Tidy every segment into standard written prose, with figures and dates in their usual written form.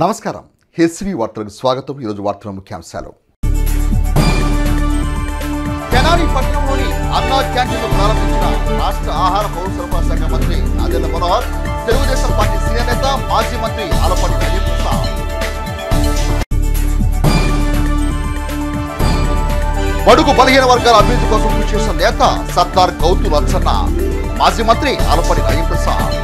నమస్కారం హెచ్వి వార్తలకు స్వాగతం। ఈరోజు వార్తల ముఖ్యాంశాలు। తెనాలి పట్టణంలోని అన్నా క్యాంటీన్ను ప్రారంభించిన రాష్ట్ర ఆహార పౌర సరఫరా శాఖ మంత్రి నాదెళ్ల మనోహర్, తెలుగుదేశం పార్టీ సీనియర్ నేత మాజీ మంత్రి ఆలపాటి రాజేంద్ర ప్రసాద్। బడుగు బలహీన వర్గాల అభివృద్ధి కోసం కృషి చేసిన నేత సర్దార్ గౌతు లచ్చన్న, మాజీ మంత్రి ఆలపాటి రాజేంద్ర ప్రసాద్।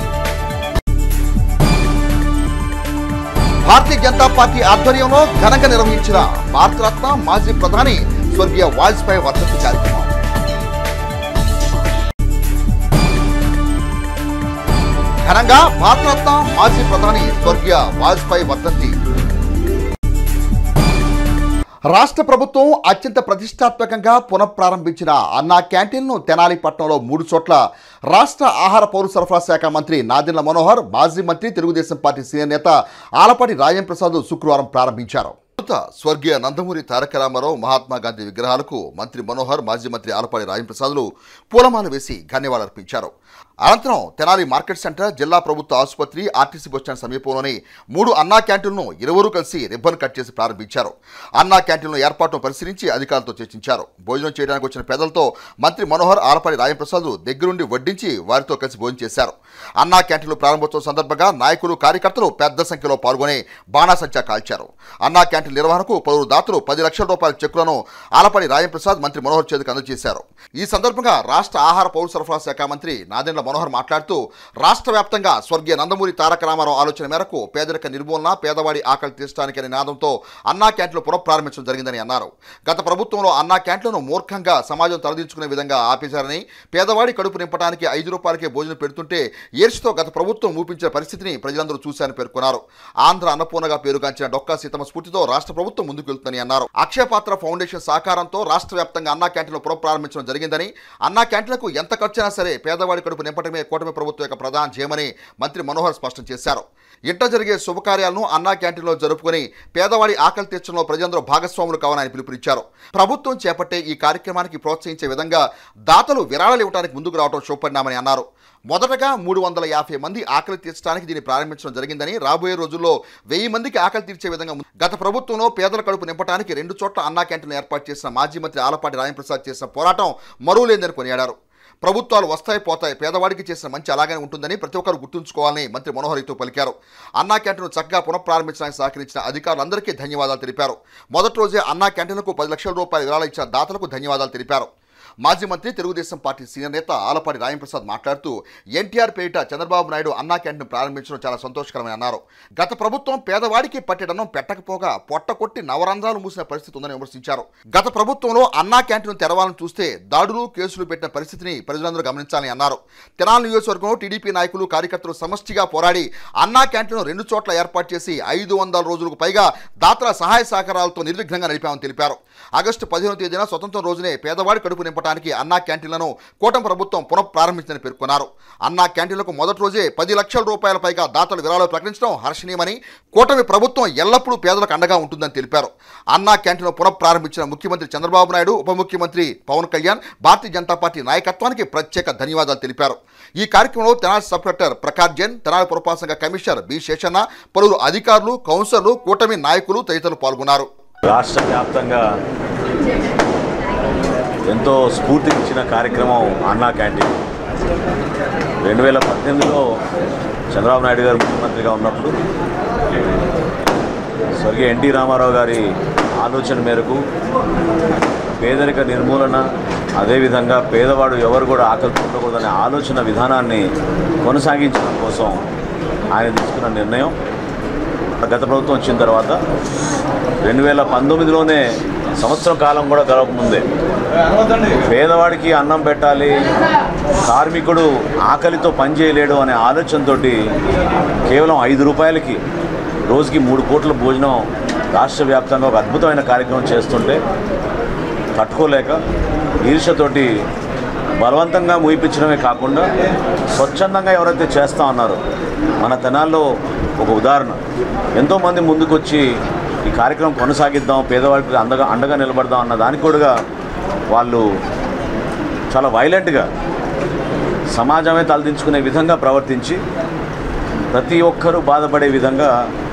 భారతీయ జనతా పార్టీ ఆధ్వర్యంలో ఘనంగా నిర్వహించిన భారతరత్న మాజీ ప్రధాని స్వర్గీయ వాజ్పేయి వర్ధంతి కార్యక్రమం। ఘనంగా భారతరత్న మాజీ ప్రధాని స్వర్గీయ వాజ్పేయి వర్ధంతి। రాష్ట్ర ప్రభుత్వం అత్యంత ప్రతిష్టాత్మకంగా పునఃప్రారంభించిన అన్నా క్యాంటీన్ను తెనాలి పట్టణంలో 3 చోట్ల రాష్ట్ర ఆహార పౌర సరఫరా శాఖ మంత్రి నాదెళ్ల మనోహర్, మాజీ మంత్రి తెలుగుదేశం పార్టీ సీనియర్ నేత ఆలపాటి రాజేంద్ర ప్రసాద్ శుక్రవారం ప్రారంభించారు। స్వర్గీయ నందమూరి తారక రామారావు, మహాత్మా గాంధీ విగ్రహాలకు మంత్రి మనోహర్, మాజీ మంత్రి ఆలపాటి రాజేంద్ర ప్రసాద్లు పూలమాల వేసి ధన్యవాదాలర్పించారు। అనంతరం తెనాలి మార్కెట్ సెంటర్, జిల్లా ప్రభుత్వ ఆసుపత్రి, ఆర్టీసీ బస్టాండ్ సమీపంలోని 3 అన్నా క్యాంటీన్లను ఇరువురు కలిసి రిబ్బన్ కట్ చేసి ప్రారంభించారు। అన్నా క్యాంటీన్ల ఏర్పాటును పరిశీలించి అధికారులతో చర్చించారు। భోజనం చేయడానికి వచ్చిన పేదలతో మంత్రి మనోహర్, ఆలపాటి రాజేంద్ర ప్రసాద్ దగ్గరుండి వడ్డించి వారితో కలిసి భోజనం చేశారు। అన్నా క్యాంటీన్ల ప్రారంభోత్సవం సందర్భంగా నాయకులు, కార్యకర్తలు పెద్ద సంఖ్యలో పాల్గొని బాణాసంచా కాల్చారు। అన్నా క్యాంటీన్ నిర్వహణకు పలువురు దాతలు 10 లక్షల రూపాయల చెక్కులను ఆలపాటి రాజేంద్ర ప్రసాద్, మంత్రి మనోహర్ చేతికి అందజేశారు। ఈ సందర్భంగా రాష్ట్ర ఆహార పౌర సరఫరా శాఖ మంత్రి నాదెళ్ల మనోహర్ మాట్లాడుతూ, రాష్ట్ర వ్యాప్తంగా స్వర్గీయ నందమూరి తారక రామారావు ఆలోచన మేరకు పేదరిక నిర్మూలన, పేదవాడి ఆకలి తీర్చడానికి అనే నినాదంతో అన్నా క్యాంటీన్లు పునఃప్రారంభించడం జరిగిందని అన్నారు। గత ప్రభుత్వంలో అన్నా క్యాంటీన్లను మూర్ఖంగా సమాజం తలదించుకునే విధంగా ఆపేశారని, పేదవాడి కడుపు నింపడానికి 5 రూపాయలకే భోజనం పెడుతుంటే ఏర్చితో గత ప్రభుత్వం ఊపించిన పరిస్థితిని ప్రజలందరూ చూశారని పేర్కొన్నారు। ఆంధ్ర అన్నపూర్ణగా పేరుగాంచిన డొక్కా సీతమ్మ స్ఫూర్తితో రాష్ట్ర ప్రభుత్వం ముందుకు వెళ్తుందని అన్నారు। అక్షయపాత్ర ఫౌండేషన్ సహకారంతో రాష్ట్ర వ్యాప్తంగా అన్నా క్యాంటీన్లు పునఃప్రారంభించడం జరిగిందని, అన్నా క్యాంటీన్లకు ఎంత ఖర్చైనా సరే పేదవాడి కడుపు నింపడమే కూటమి ప్రభుత్వం యొక్క ప్రధాన ధ్యేయమని మంత్రి మనోహర్ స్పష్టం చేశారు। ఇంట జరిగే శుభకార్యాలను అన్నా క్యాంటీన్లో జరుపుకుని పేదవాడి ఆకలి తీర్చడంలో ప్రజలందరూ భాగస్వాములు కావాలని ఆయన పిలుపునిచ్చారు। ప్రభుత్వం చేపట్టే ఈ కార్యక్రమానికి ప్రోత్సహించే విధంగా దాతలు విరాళాలు ఇవ్వడానికి ముందుకు రావడం శుభపరిణామని అన్నారు। మొదటగా 350 మంది ఆకలి తీర్చడానికి దీన్ని ప్రారంభించడం జరిగిందని, రాబోయే రోజుల్లో 1000 మందికి ఆకలి తీర్చే విధంగా గత ప్రభుత్వంలో పేదల కడుపు నింపడానికి 2 చోట్ల అన్నా క్యాంటీన్లు ఏర్పాటు చేసిన మాజీ మంత్రి ఆలపాటి రాజేంద్ర ప్రసాద్ చేసిన పోరాటం మరువలేదని కొనియాడారు। ప్రభుత్వాలు వస్తాయి పోతాయి, పేదవాడికి చేసిన మంచి అలాగనే ఉంటుందని ప్రతి ఒక్కరు గుర్తుంచుకోవాలని మంత్రి మనోహర్తో పలికారు। అన్నా క్యాంటీన్ను చక్కగా పునఃప్రారంభించడానికి సహకరించిన అధికారులందరికీ ధన్యవాదాలు తెలిపారు। మొదటి రోజే అన్నా క్యాంటీన్లకు 10 లక్షల రూపాయల విరాళాలు ఇచ్చిన దాతలకు ధన్యవాదాలు తెలిపారు। మాజీ మంత్రి, తెలుగుదేశం పార్టీ సీనియర్ నేత ఆలపాటి రాజేంద్ర ప్రసాద్ మాట్లాడుతూ, ఎన్టీఆర్ పేరిట చంద్రబాబు నాయుడు అన్నా క్యాంటీన్ ప్రారంభించడం చాలా సంతోషకరమని అన్నారు। గత ప్రభుత్వం పేదవాడికి పట్టెడన్నం పెట్టకపోగా పొట్ట కొట్టి నవరంధ్రాలు మూసిన పరిస్థితి ఉందని విమర్శించారు। గత ప్రభుత్వంలో అన్నా క్యాంటీన్ తెరవాలని చూస్తే దాడులు, కేసులు పెట్టిన పరిస్థితిని ప్రజలందరూ గమనించాలని అన్నారు। తెనాలి నియోజకవర్గంలో టీడీపీ నాయకులు, కార్యకర్తలు సమష్టిగా పోరాడి అన్నా క్యాంటీన్ 2 చోట్ల ఏర్పాటు చేసి 500 రోజులకు పైగా దాతల సహాయ సహకారాలతో నిర్విఘ్నంగా నడిపామని తెలిపారు। ఆగస్టు 15వ తేదీన స్వతంత్రం రోజునే పేదవాడి కడుపు నింపడానికి అన్నా క్యాంటీన్లను కూటమి ప్రభుత్వం పునఃప్రారంభించిందని పేర్కొన్నారు। అన్నా క్యాంటీన్లకు మొదటి రోజే 10 లక్షల రూపాయల పైగా దాతలు విరాళాలు ప్రకటించడం హర్షణీయమని, కూటమి ప్రభుత్వం ఎల్లప్పుడూ పేదలకు అండగా ఉంటుందని తెలిపారు। అన్నా క్యాంటీన్ను పునఃప్రారంభించిన ముఖ్యమంత్రి చంద్రబాబు నాయుడు, ఉప ముఖ్యమంత్రి పవన్ కళ్యాణ్, భారతీయ జనతా పార్టీ నాయకత్వానికి ప్రత్యేక ధన్యవాదాలు తెలిపారు। ఈ కార్యక్రమంలో తెనాలి సబ్ కలెక్టర్ ప్రకాష్ జైన్, తెనాలి పురపాలక సంఘ కమిషనర్ బి శేషన్న, పలువురు అధికారులు, కౌన్సిలర్లు, కూటమి నాయకులు తదితరులు పాల్గొన్నారు। రాష్ట్ర వ్యాప్తంగా ఎంతో స్ఫూర్తినిచ్చిన కార్యక్రమం అన్నా క్యాంటీన్ 2018లో చంద్రబాబు నాయుడు గారు ముఖ్యమంత్రిగా ఉన్నప్పుడు స్వర్గీయ ఎన్టీ రామారావు గారి ఆలోచన మేరకు పేదరిక నిర్మూలన, అదేవిధంగా పేదవాడు ఎవరు కూడా ఆకలితో ఉండకూడదనే ఆలోచన విధానాన్ని కొనసాగించడం కోసం ఆయన తీసుకున్న నిర్ణయం గత ప్రభుత్వం వచ్చిన తర్వాత 2019లోనే సంవత్సరం కాలం కూడా గడవకముందే పేదవాడికి అన్నం పెట్టాలి, కార్మికుడు ఆకలితో పనిచేయలేడు అనే ఆలోచనతో కేవలం 5 రూపాయలకి రోజుకి 3 పూట్ల భోజనం రాష్ట్ర వ్యాప్తంగా ఒక అద్భుతమైన కార్యక్రమం చేస్తుంటే తట్టుకోలేక ఈర్ష్యతోటి బలవంతంగా మూయిపించడమే కాకుండా స్వచ్ఛందంగా ఎవరైతే చేస్తూ ఉన్నారో, మన తెనాల్లో ఒక ఉదాహరణ, ఎంతోమంది ముందుకొచ్చి ఈ కార్యక్రమం కొనసాగిద్దాం, పేదవాళ్ళకి అండగా నిలబడదాం అన్న దానికి కూడా వాళ్ళు చాలా వైలెంట్గా సమాజమే తలదించుకునే విధంగా ప్రవర్తించి ప్రతి ఒక్కరూ బాధపడే విధంగా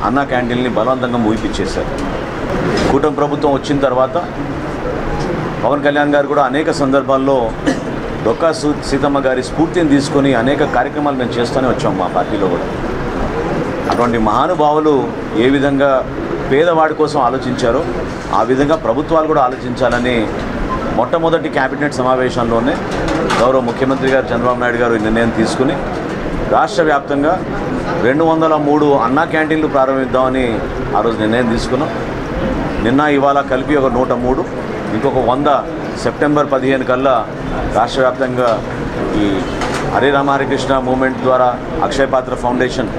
అన్నా క్యాంటీన్ని బలవంతంగా మూయిపిచ్చేశారు. కూటమి ప్రభుత్వం వచ్చిన తర్వాత పవన్ కళ్యాణ్ గారు కూడా అనేక సందర్భాల్లో డొక్కా సీతమ్మ గారి స్ఫూర్తిని తీసుకొని అనేక కార్యక్రమాలు మేము చేస్తూనే వచ్చాం మా పార్టీలో కూడా. అటువంటి మహానుభావులు ఏ విధంగా పేదవాడి కోసం ఆలోచించారో ఆ విధంగా ప్రభుత్వాలు కూడా ఆలోచించాలని మొట్టమొదటి క్యాబినెట్ సమావేశంలోనే గౌరవ ముఖ్యమంత్రి గారు చంద్రబాబు నాయుడు గారు ఈ నిర్ణయం తీసుకుని రాష్ట్ర వ్యాప్తంగా 203 అన్నా క్యాంటీన్లు ప్రారంభిద్దామని ఆ రోజు నిర్ణయం తీసుకున్నాం. నిన్న ఇవాళ కలిపి ఒక 103, ఇంకొక 100 సెప్టెంబర్ 15 కల్లా రాష్ట్ర వ్యాప్తంగా ఈ హరే రామ హరే కృష్ణ మూవ్మెంట్ ద్వారా అక్షయ పాత్ర ఫౌండేషన్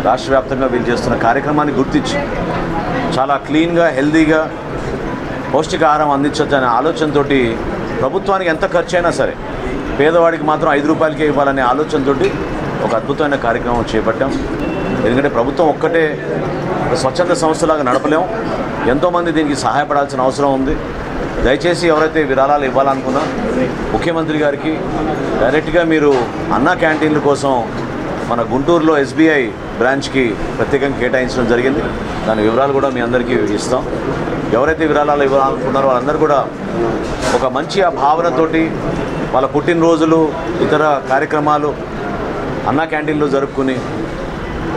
రాష్ట్ర వ్యాప్తంగా వీళ్ళు చేస్తున్న కార్యక్రమాన్ని గుర్తించి చాలా క్లీన్గా హెల్దీగా పౌష్టికాహారం అందించవచ్చనే ఆలోచనతో ప్రభుత్వానికి ఎంత ఖర్చు అయినా సరే పేదవాడికి మాత్రం 5 రూపాయలకే ఇవ్వాలనే ఆలోచనతో ఒక అద్భుతమైన కార్యక్రమం చేపట్టాం. ఎందుకంటే ప్రభుత్వం ఒక్కటే స్వచ్ఛంద సంస్థలాగా నడపలేం, ఎంతోమంది దీనికి సహాయపడాల్సిన అవసరం ఉంది. దయచేసి ఎవరైతే విరాళాలు ఇవ్వాలనుకున్నా ముఖ్యమంత్రి గారికి డైరెక్ట్గా మీరు అన్నా క్యాంటీన్ల కోసం మన గుంటూరులో SBI బ్రాంచ్కి ప్రత్యేకంగా కేటాయించడం జరిగింది. దాని వివరాలు కూడా మీ అందరికీ ఇస్తాం. ఎవరైతే విరాళాలు ఇవ్వాలనుకున్నారో వాళ్ళందరూ కూడా ఒక మంచి ఆ భావనతోటి వాళ్ళ పుట్టినరోజులు ఇతర కార్యక్రమాలు అన్నా క్యాంటీన్లో జరుపుకుని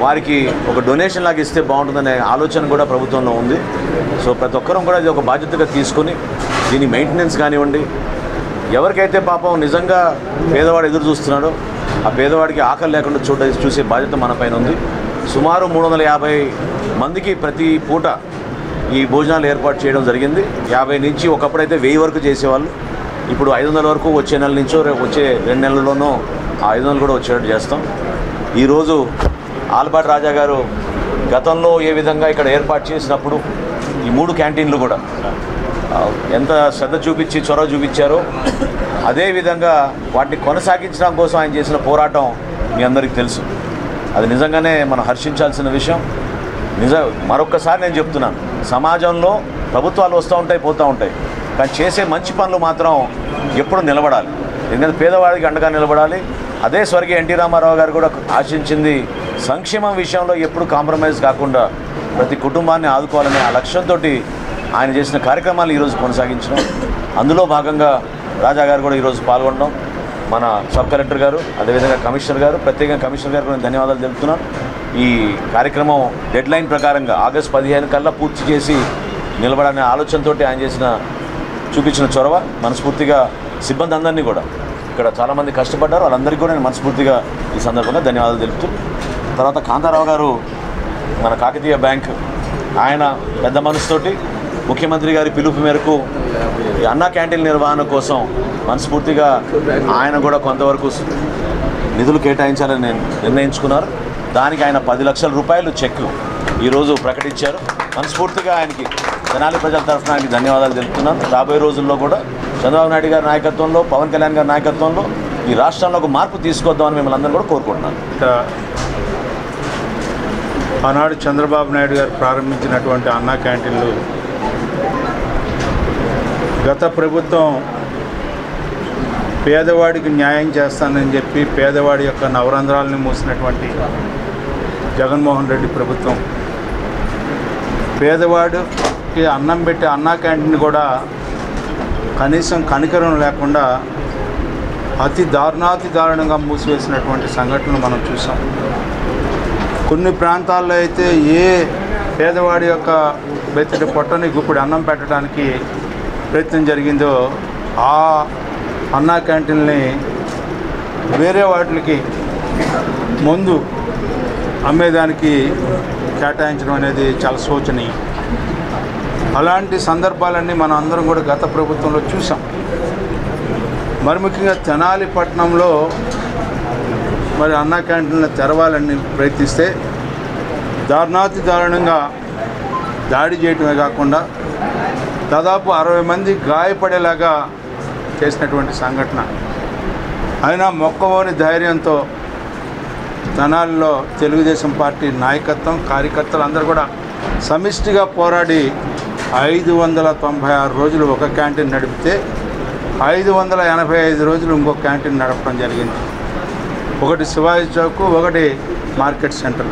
వారికి ఒక డొనేషన్ లాగా ఇస్తే బాగుంటుందనే ఆలోచన కూడా ప్రభుత్వంలో ఉంది. సో ప్రతి ఒక్కరూ కూడా ఇది ఒక బాధ్యతగా తీసుకుని దీని మెయింటెనెన్స్ కానివ్వండి, ఎవరికైతే పాపం నిజంగా పేదవాడు ఎదురు చూస్తున్నాడో ఆ పేదవాడికి ఆకలి లేకుండా చూసే బాధ్యత మన పైన ఉంది. సుమారు 350 మందికి ప్రతి పూట ఈ భోజనాలు ఏర్పాటు చేయడం జరిగింది. 50 నుంచి ఒకప్పుడైతే 1000 వరకు చేసేవాళ్ళు, ఇప్పుడు 500 వరకు వచ్చే నెల నుంచో వచ్చే 2 నెలల్లోనూ ఆ 500 కూడా వచ్చేటట్టు చేస్తాం. ఈరోజు ఆలపాటి రాజా గారు గతంలో ఏ విధంగా ఇక్కడ ఏర్పాటు చేసినప్పుడు ఈ 3 క్యాంటీన్లు కూడా ఎంత శ్రద్ధ చూపించి చొరవ చూపించారో అదేవిధంగా వాటిని కొనసాగించడం కోసం ఆయన చేసిన పోరాటం మీ అందరికీ తెలుసు. అది నిజంగానే మనం హర్షించాల్సిన విషయం. మరొక్కసారి నేను చెప్తున్నాను, సమాజంలో ప్రభుత్వాలు వస్తూ ఉంటాయి పోతూ ఉంటాయి, కానీ చేసే మంచి పనులు మాత్రం ఎప్పుడు నిలబడాలి. ఎందుకంటే పేదవాడికి అండగా నిలబడాలి. అదే స్వర్గీయ ఎన్టీ రామారావు గారు కూడా ఆశించింది సంక్షేమం విషయంలో ఎప్పుడు కాంప్రమైజ్ కాకుండా ప్రతి కుటుంబాన్ని ఆదుకోవాలనే ఆ లక్ష్యంతో ఆయన చేసిన కార్యక్రమాలు ఈరోజు కొనసాగించడం. అందులో భాగంగా రాజా గారు కూడా ఈరోజు పాల్గొనడం, మన సబ్ కలెక్టర్ గారు అదేవిధంగా కమిషనర్ గారు, ప్రత్యేకంగా కమిషనర్ గారు నేను ధన్యవాదాలు తెలుపుతున్నాను. ఈ కార్యక్రమం డెడ్లైన్ ప్రకారంగా ఆగస్టు 15 కల్లా పూర్తి చేసి నిలబడనే ఆలోచనతో ఆయన చూపించిన చొరవ మనస్ఫూర్తిగా సిబ్బంది అందరినీ కూడా ఇక్కడ చాలామంది కష్టపడ్డారు, వాళ్ళందరికీ కూడా నేను మనస్ఫూర్తిగా ఈ సందర్భంగా ధన్యవాదాలు తెలుపుతూ, తర్వాత కాంతారావు గారు మన కాకతీయ బ్యాంక్ ఆయన పెద్ద మనసుతోటి ముఖ్యమంత్రి గారి పిలుపు మేరకు ఈ అన్నా క్యాంటీన్ నిర్వహణ కోసం మనస్ఫూర్తిగా ఆయన కూడా కొంతవరకు నిధులు కేటాయించాలని నిర్ణయించుకున్నారు. దానికి ఆయన 10 లక్షల రూపాయలు చెక్ ఈరోజు ప్రకటించారు. మనస్ఫూర్తిగా ఆయనకి తెనాలి ప్రజల తరఫున ఆయనకి ధన్యవాదాలు తెలుపుతున్నాను. రాబోయే రోజుల్లో కూడా చంద్రబాబు నాయుడు గారి నాయకత్వంలో, పవన్ కళ్యాణ్ గారి నాయకత్వంలో ఈ రాష్ట్రంలో ఒక మార్పు తీసుకొద్దామని మిమ్మల్ని అందరూ కూడా కోరుకుంటున్నాను. ఆనాడు చంద్రబాబు నాయుడు గారు ప్రారంభించినటువంటి అన్నా క్యాంటీన్లు గత ప్రభుత్వం పేదవాడికి న్యాయం చేస్తానని చెప్పి పేదవాడి యొక్క నవరంధ్రాలని మూసినటువంటి జగన్మోహన్ రెడ్డి ప్రభుత్వం పేదవాడికి అన్నం పెట్టి అన్నా క్యాంటీన్ కూడా కనీసం కనికరం లేకుండా అతి దారుణంగా మూసివేసినటువంటి సంఘటనలు మనం చూసాం. కొన్ని ప్రాంతాల్లో అయితే ఏ పేదవాడి యొక్క బెత్తడి పొట్టని గుప్పుడు అన్నం పెట్టడానికి ప్రయత్నం జరిగిందో ఆ అన్నా క్యాంటీన్ని వేరే వాటికి ముందు అమ్మేదానికి కేటాయించడం అనేది చాలా శోచనీయం. అలాంటి సందర్భాలన్నీ మనం అందరం కూడా గత ప్రభుత్వంలో చూసాం. మరి ముఖ్యంగా తెనాలి పట్టణంలో మరి అన్నా క్యాంటీన్లు తెరవాలని ప్రయత్నిస్తే దారుణంగా దాడి చేయటమే కాకుండా దాదాపు 60 మంది గాయపడేలాగా చేసినటువంటి సంఘటన. అయినా మొక్కవోని ధైర్యంతో తెనాలిలో తెలుగుదేశం పార్టీ నాయకత్వం, కార్యకర్తలు అందరూ కూడా సమిష్టిగా పోరాడి 596 రోజులు ఒక క్యాంటీన్ నడిపితే 585 రోజులు ఇంకొక క్యాంటీన్ నడపడం జరిగింది. ఒకటి శివాజీ చౌక్, ఒకటి మార్కెట్ సెంటర్.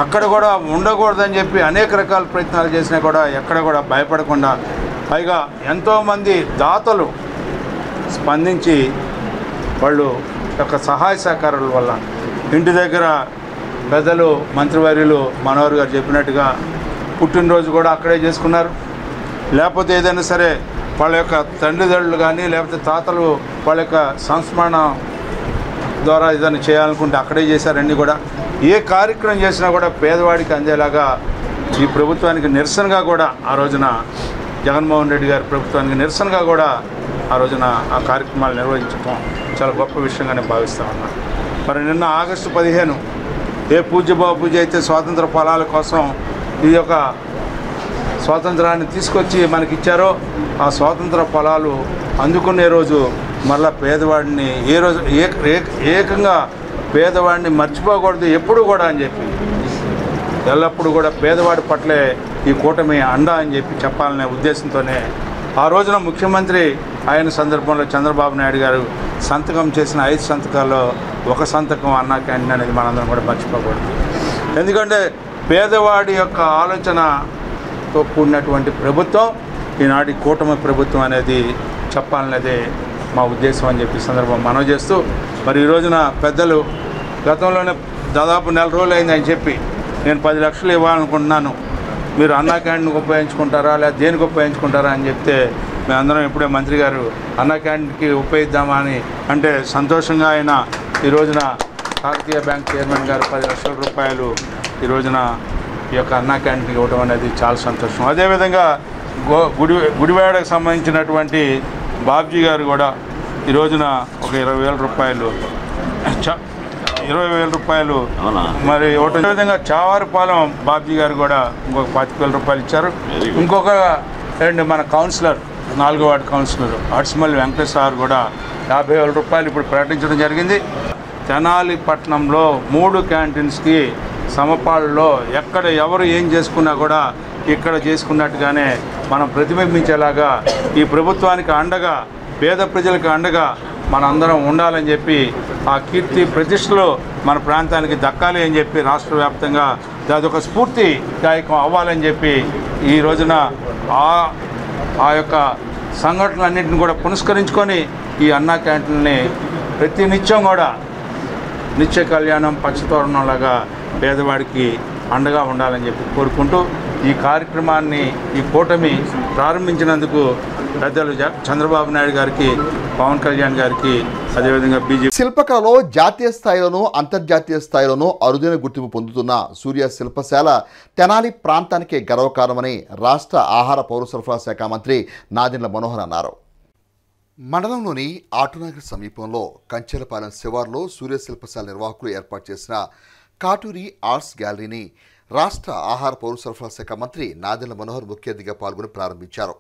అక్కడ కూడా ఉండకూడదని చెప్పి అనేక రకాల ప్రయత్నాలు చేసినా కూడా ఎక్కడ కూడా భయపడకుండా, పైగా ఎంతోమంది దాతలు స్పందించి వాళ్ళు యొక్క సహాయ సహకారాల వల్ల ఇంటి దగ్గర పెద్దలు మంత్రివర్యులు మనోహర్ గారు చెప్పినట్టుగా పుట్టినరోజు కూడా అక్కడే చేసుకున్నారు. లేకపోతే ఏదైనా సరే వాళ్ళ యొక్క తండ్రిదండ్రులు కానీ లేకపోతే తాతలు వాళ్ళ యొక్క సంస్మరణ ద్వారా ఏదైనా చేయాలనుకుంటే అక్కడే చేశారు. అన్నీ కూడా ఏ కార్యక్రమం చేసినా కూడా పేదవాడికి అందేలాగా ఈ ప్రభుత్వానికి నిరసనగా కూడా ఆ రోజున జగన్మోహన్ రెడ్డి గారి ప్రభుత్వానికి నిరసనగా కూడా ఆ రోజున ఆ కార్యక్రమాలు నిర్వహించడం చాలా గొప్ప విషయంగా నేను భావిస్తా ఉన్నాను. మరి నిన్న ఆగస్టు 15 ఏ పూజ్య అయితే స్వాతంత్ర ఫలాల కోసం ఈ యొక్క స్వాతంత్రాన్ని తీసుకొచ్చి మనకిచ్చారో ఆ స్వాతంత్ర ఫలాలు అందుకునే రోజు మళ్ళా పేదవాడిని ఏ రోజు ఏకంగా పేదవాడిని మర్చిపోకూడదు ఎప్పుడు కూడా అని చెప్పి, ఎల్లప్పుడూ కూడా పేదవాడి పట్లే ఈ కూటమి అండ అని చెప్పి చెప్పాలనే ఉద్దేశంతోనే ఆ రోజున ముఖ్యమంత్రి అయిన సందర్భంలో చంద్రబాబు నాయుడు గారు సంతకం చేసిన 5 సంతకాల్లో ఒక సంతకం అన్నా క్యాంటీన్ అనేది మనందరం కూడా మర్చిపోకూడదు. ఎందుకంటే పేదవాడి యొక్క ఆలోచనతో కూడినటువంటి ప్రభుత్వం ఈనాటి కూటమి ప్రభుత్వం అనేది చెప్పాలనేదే మా ఉద్దేశం అని చెప్పి సందర్భం మనవి చేస్తూ, మరి ఈ రోజున పెద్దలు గతంలోనే దాదాపు 4 రోజులు అయిందని చెప్పి నేను 10 లక్షలు ఇవ్వాలనుకుంటున్నాను, మీరు అన్నా క్యాంటీన్కి ఉపయోగించుకుంటారా లేదా దేనికి ఉపయోగించుకుంటారా అని చెప్తే మేమందరం ఇప్పుడే మంత్రి గారు అన్నా క్యాంటీన్కి ఉపయోగిద్దామా అని అంటే సంతోషంగా ఆయన ఈ రోజున కాకతీయ బ్యాంక్ చైర్మన్ గారు 10 లక్షల రూపాయలు ఈ రోజున ఈ యొక్క అన్నా క్యాంటీన్కి ఇవ్వడం అనేది చాలా సంతోషం. అదేవిధంగా గుడివాడకు సంబంధించినటువంటి బాబ్జీ గారు కూడా ఈ రోజున ఒక 20,000 రూపాయలు 20,000 రూపాయలు మరి ఒకటి. అదేవిధంగా చావారుపాలెం బాబ్జీ గారు కూడా ఇంకొక 25,000 రూపాయలు ఇచ్చారు. ఇంకొక మన కౌన్సిలర్ 4వ వార్డు కౌన్సిలర్ అడ్స్మల్లి వెంకటేశ్వర కూడా 50,000 రూపాయలు ఇప్పుడు ప్రకటించడం జరిగింది. తెనాలి పట్టణంలో 3 క్యాంటీన్స్కి సమపాళ్ళలో ఎక్కడ ఎవరు ఏం చేసుకున్నా కూడా ఇక్కడ చేసుకున్నట్టుగానే మనం ప్రతిబింబించేలాగా ఈ ప్రభుత్వానికి అండగా పేద ప్రజలకు అండగా మనందరం ఉండాలని చెప్పి ఆ కీర్తి ప్రతిష్టలు మన ప్రాంతానికి దక్కాలి అని చెప్పి రాష్ట్ర వ్యాప్తంగా అదొక స్ఫూర్తిదాయకం అవ్వాలని చెప్పి ఈ రోజున ఆ యొక్క సంఘటనలన్నింటిని కూడా పునస్కరించుకొని ఈ అన్నా క్యాంటీన్ని ప్రతి నిత్యం కూడా నిత్య కళ్యాణం పచ్చతోరణంలాగా పేదవాడికి అండగా ఉండాలని చెప్పి కోరుకుంటూ ఈ కార్యక్రమాన్ని ఈ కూటమి ప్రారంభించినందుకు పెద్దలు చంద్రబాబు నాయుడు గారికి, పవన్ కళ్యాణ్ గారికి, అదేవిధంగా బీజేపీ. శిల్పకళలో జాతీయ స్థాయిలోనూ అంతర్జాతీయ స్థాయిలోనూ అరుదైన గుర్తింపు పొందుతున్న సూర్య శిల్పశాల తెనాలి ప్రాంతానికే గర్వకారణమని రాష్ట్ర ఆహార పౌర సరఫరా శాఖ మంత్రి నాదెండ్ల మనోహర్ అన్నారు. మండలంలోని ఆటోనగర్ సమీపంలో కంచెలపాలెం శివార్లో సూర్య శిల్పశాల నిర్వాహకులు ఏర్పాటు చేసిన కాటూరి ఆర్ట్స్ గ్యాలరీని రాష్ట్ర ఆహార పౌర సరఫరా శాఖ మంత్రి నాదెండ్ల మనోహర్ ముఖ్య అతిథిగా పాల్గొని ప్రారంభించారు.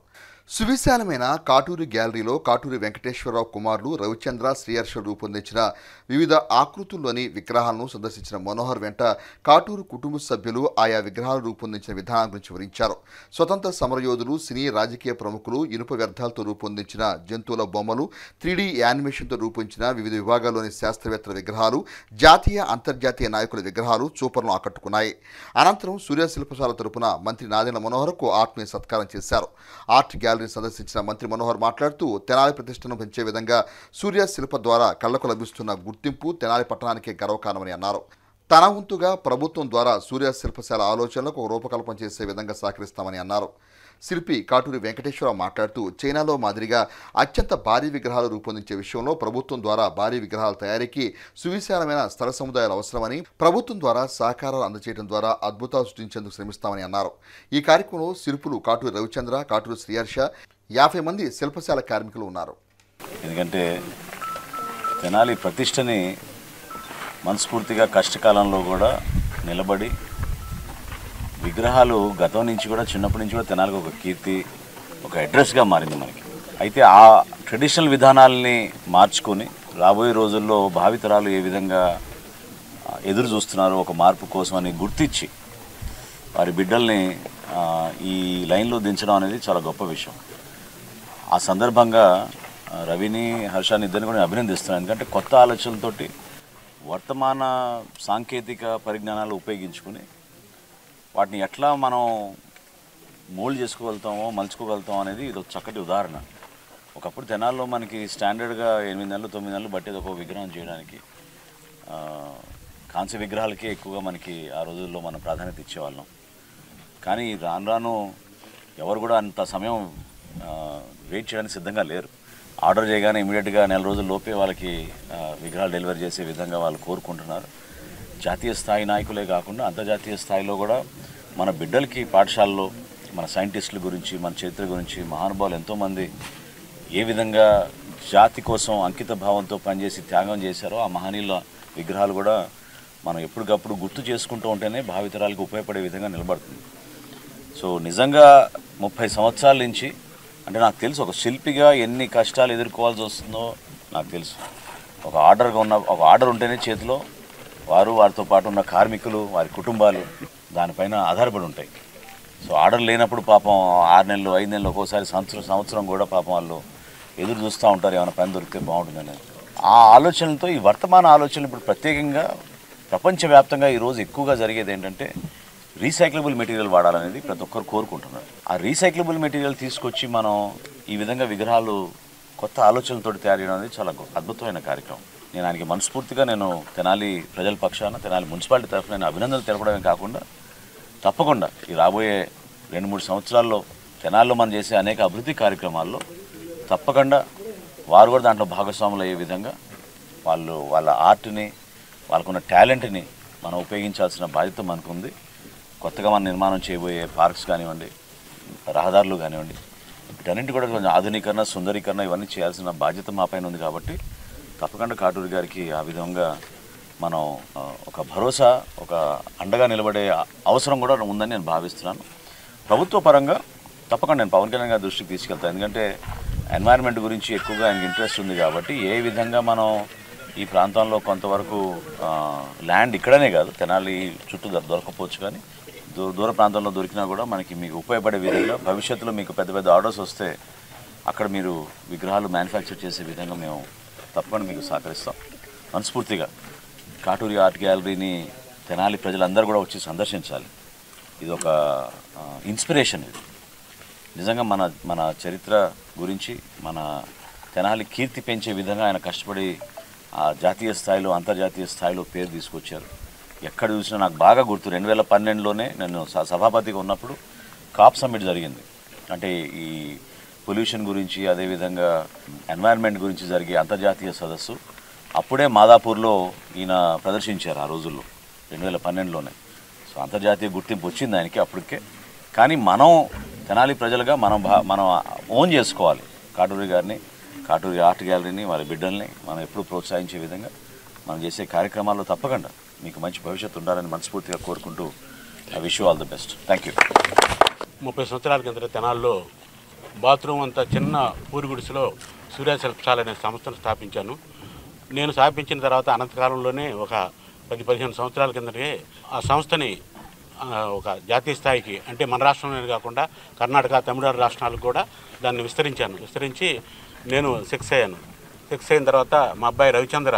సువిశాలమైన కాటూరి గ్యాలరీలో కాటూరి వెంకటేశ్వరరావు కుమారులు రవిచంద్ర శ్రీహర్ష రూపొందించిన వివిధ ఆకృతుల్లోని విగ్రహాలను సందర్శించిన మనోహర్ వెంట కాటూరు కుటుంబ సభ్యులు ఆయా విగ్రహాలు రూపొందించిన విధానం గురించి వివరించారు. స్వతంత్ర సమరయోధులు, సినీ రాజకీయ ప్రముఖులు ఇనుప వ్యర్థాలతో రూపొందించిన జంతువుల బొమ్మలు, 3D యానిమేషన్తో రూపొందించిన వివిధ విభాగాల్లోని శాస్త్రవేత్తల విగ్రహాలు, జాతీయ అంతర్జాతీయ నాయకుల విగ్రహాలు చూపర్లను ఆకట్టుకున్నాయి. అనంతరం సూర్య శిల్పశాల తరపున మంత్రి నాదెండ్ల మనోహర్కు ఆత్మీయ సత్కారం చేశారు. ఆర్ట్ గ్యాలరీ సందర్శించిన మంత్రి మనోహర్ మాట్లాడుతూ తెనాలి ప్రతిష్టను పెంచే విధంగా సూర్య శిల్ప ద్వారా కళ్లకు లభిస్తున్న గుర్తింపు తెనాలి పట్టణానికే గర్వకారణమని అన్నారు. తన వంతుగా ప్రభుత్వం ద్వారా సూర్య శిల్పశాల ఆలోచనలకు రూపకల్పన చేసే విధంగా సహకరిస్తామని అన్నారు. శిల్పి కాటూరి వెంకటేశ్వరరావు మాట్లాడుతూ చైనాలో మాదిరిగా అత్యంత భారీ విగ్రహాలు రూపొందించే విషయంలో ప్రభుత్వం ద్వారా భారీ విగ్రహాల తయారీకి సువిశాలమైన స్థల సముదాయాలు అవసరమని, ప్రభుత్వం ద్వారా సహకారాలు అందజేయడం ద్వారా అద్భుతాలు సృష్టించేందుకు శ్రమిస్తామని అన్నారు. ఈ కార్యక్రమంలో శిల్పులు కాటూరి రవిచంద్ర, కాటూరి శ్రీహర్ష, 50 మంది శిల్పశాల కార్మికులు ఉన్నారు. ఎందుకంటే తెనాలి ప్రతిష్టని మనస్ఫూర్తిగా కష్టకాలంలో కూడా నిలబడి విగ్రహాలు గతం నుంచి కూడా చిన్నప్పటి నుంచి కూడా తెనాలికి ఒక కీర్తి, ఒక అడ్రస్గా మారింది మనకి. అయితే ఆ ట్రెడిషనల్ విధానాలని మార్చుకొని రాబోయే రోజుల్లో భావితరాలు ఏ విధంగా ఎదురు చూస్తున్నారో ఒక మార్పు కోసం అని గుర్తించి వారి బిడ్డల్ని ఈ లైన్లో దించడం అనేది చాలా గొప్ప విషయం. ఆ సందర్భంగా రవిని, హర్షాన్ని ఇద్దరిని కూడా అభినందిస్తున్నాను. ఎందుకంటే కొత్త ఆలోచనలతోటి వర్తమాన సాంకేతిక పరిజ్ఞానాలు ఉపయోగించుకుని వాటిని ఎట్లా మనం మోల్డ్ చేసుకోగలుగుతామో మలుచుకోగలుగుతాం అనేది ఇది ఒక చక్కటి ఉదాహరణ. ఒకప్పుడు తెనాల్లో మనకి స్టాండర్డ్గా 8 నెలలు 9 నెలలు పట్టేది ఒక విగ్రహం చేయడానికి. కాంస్య విగ్రహాలకే ఎక్కువగా మనకి ఆ రోజుల్లో మనం ప్రాధాన్యత ఇచ్చేవాళ్ళం. కానీ రాను రాను ఎవరు కూడా అంత సమయం వెయిట్ చేయడానికి సిద్ధంగా లేరు. ఆర్డర్ చేయగానే ఇమీడియట్గా నెల రోజుల లోపే వాళ్ళకి విగ్రహాలు డెలివరీ చేసే విధంగా వాళ్ళు కోరుకుంటున్నారు. జాతీయ స్థాయి నాయకులే కాకుండా అంతర్జాతీయ స్థాయిలో కూడా మన బిడ్డలకి పాఠశాలలో మన సైంటిస్టుల గురించి మన చరిత్ర గురించి మహానుభావులు ఎంతోమంది ఏ విధంగా జాతి కోసం అంకిత భావంతో పనిచేసి త్యాగం చేశారో ఆ మహనీయుల విగ్రహాలు కూడా మనం ఎప్పటికప్పుడు గుర్తు చేసుకుంటూ ఉంటేనే భావితరాలకు ఉపయోగపడే విధంగా నిలబడుతుంది. సో నిజంగా 30 సంవత్సరాల నుంచి అంటే నాకు తెలుసు ఒక శిల్పిగా ఎన్ని కష్టాలు ఎదుర్కోవాల్సి వస్తుందో నాకు తెలుసు. ఒక ఆర్డర్ ఉంటేనే చేతిలో వారితో పాటు ఉన్న కార్మికులు వారి కుటుంబాలు దానిపైన ఆధారపడి ఉంటాయి. సో ఆర్డర్ లేనప్పుడు పాపం 6 నెలలు 5 నెలలు ఒక్కోసారి సంవత్సరం కూడా పాపం వాళ్ళు ఎదురు చూస్తూ ఉంటారు ఏమైనా పని దొరికితే బాగుంటుందని. ఆ ఆలోచనలతో ఈ వర్తమాన ఆలోచనలు ఇప్పుడు ప్రత్యేకంగా ప్రపంచవ్యాప్తంగా ఈరోజు ఎక్కువగా జరిగేది ఏంటంటే రీసైక్లబుల్ మెటీరియల్ వాడాలనేది ప్రతి ఒక్కరు కోరుకుంటున్నారు. ఆ రీసైక్లబుల్ మెటీరియల్ తీసుకొచ్చి మనం ఈ విధంగా విగ్రహాలు కొత్త ఆలోచనలతో తయారు చేయడం అనేది చాలా అద్భుతమైన కార్యక్రమం. నేను ఆయనకి మనస్ఫూర్తిగా నేను తెనాలి ప్రజల పక్షాన తెనాలి మున్సిపాలిటీ తరఫున నేను అభినందనలు తెలపడమే కాకుండా తప్పకుండా ఈ రాబోయే 2-3 సంవత్సరాల్లో తెనాల్లో మనం చేసే అనేక అభివృద్ధి కార్యక్రమాల్లో తప్పకుండా వారు కూడా దాంట్లో భాగస్వాములు అయ్యే విధంగా వాళ్ళ ఆర్ట్ని వాళ్ళకున్న టాలెంట్ని మనం ఉపయోగించాల్సిన బాధ్యత మనకుంది. కొత్తగా మనం నిర్మాణం చేయబోయే పార్క్స్ కానివ్వండి రహదారులు కానివ్వండి వీటన్నింటి కూడా కొంచెం ఆధునీకరణ సుందరీకరణ ఇవన్నీ చేయాల్సిన బాధ్యత మా పైన ఉంది. కాబట్టి తప్పకుండా కాటూరి గారికి ఆ విధంగా మనం ఒక భరోసా ఒక అండగా నిలబడే అవసరం కూడా ఉందని నేను భావిస్తున్నాను. ప్రభుత్వ పరంగా తప్పకుండా నేను పవన్ కళ్యాణ్ గారి దృష్టికి తీసుకెళ్తాను. ఎందుకంటే ఎన్వైరన్మెంట్ గురించి ఎక్కువగా ఆయనకి ఇంట్రెస్ట్ ఉంది కాబట్టి ఏ విధంగా మనం ఈ ప్రాంతంలో కొంతవరకు ల్యాండ్ ఇక్కడనే కాదు తెనాలి చుట్టూ దొరకపోవచ్చు కానీ దూర ప్రాంతంలో దొరికినా కూడా మీకు ఉపయోగపడే విధంగా భవిష్యత్తులో మీకు పెద్ద పెద్ద ఆర్డర్స్ వస్తే అక్కడ మీరు విగ్రహాలు మ్యానుఫ్యాక్చర్ చేసే విధంగా మేము తప్పకుండా మీకు సహకరిస్తాం. మనస్ఫూర్తిగా కాటూరి ఆర్ట్ గ్యాలరీని తెనాలి ప్రజలందరూ కూడా వచ్చి సందర్శించాలి. ఇది ఒక ఇన్స్పిరేషన్. ఇది నిజంగా మన చరిత్ర గురించి మన తెనాలి కీర్తి పెంచే విధంగా ఆయన కష్టపడి ఆ జాతీయ స్థాయిలో అంతర్జాతీయ స్థాయిలో పేరు తీసుకొచ్చారు. ఎక్కడ చూసినా నాకు బాగా గుర్తు 2012లోనే నేను సభాపతిగా ఉన్నప్పుడు కాప్ సమ్మిట్ జరిగింది. అంటే ఈ పొల్యూషన్ గురించి అదేవిధంగా ఎన్వైరన్మెంట్ గురించి జరిగే అంతర్జాతీయ సదస్సు అప్పుడే మాదాపూర్లో ఈయన ప్రదర్శించారు ఆ రోజుల్లో 2012లోనే. సో అంతర్జాతీయ గుర్తింపు వచ్చింది ఆయనకి అప్పటికే. కానీ మనం తెనాలి ప్రజలుగా మనం ఓన్ చేసుకోవాలి కాటూరి గారిని, కాటూరి ఆర్ట్ గ్యాలరీని, వారి బిడ్డల్ని మనం ఎప్పుడూ ప్రోత్సహించే విధంగా మనం చేసే కార్యక్రమాల్లో తప్పకుండా మీకు మంచి భవిష్యత్తు ఉండాలని మనస్ఫూర్తిగా కోరుకుంటూ I wish you all the best. Thank you. 30 సంవత్సరాల కింద తెనాల్లో బాత్రూమ్ అంతా చిన్న పూరి గుడిసెలో సూర్య శిల్పశాల అనే సంస్థను స్థాపించాను. నేను స్థాపించిన తర్వాత అనంతకాలంలోనే ఒక 10-15 సంవత్సరాల కిందటే ఆ సంస్థని ఒక జాతీయ స్థాయికి అంటే మన రాష్ట్రంలోనే కాకుండా కర్ణాటక తమిళనాడు రాష్ట్రాలకు కూడా దాన్ని విస్తరించి నేను 6 అయ్యాను. 6 అయిన తర్వాత మా అబ్బాయి రవిచంద్ర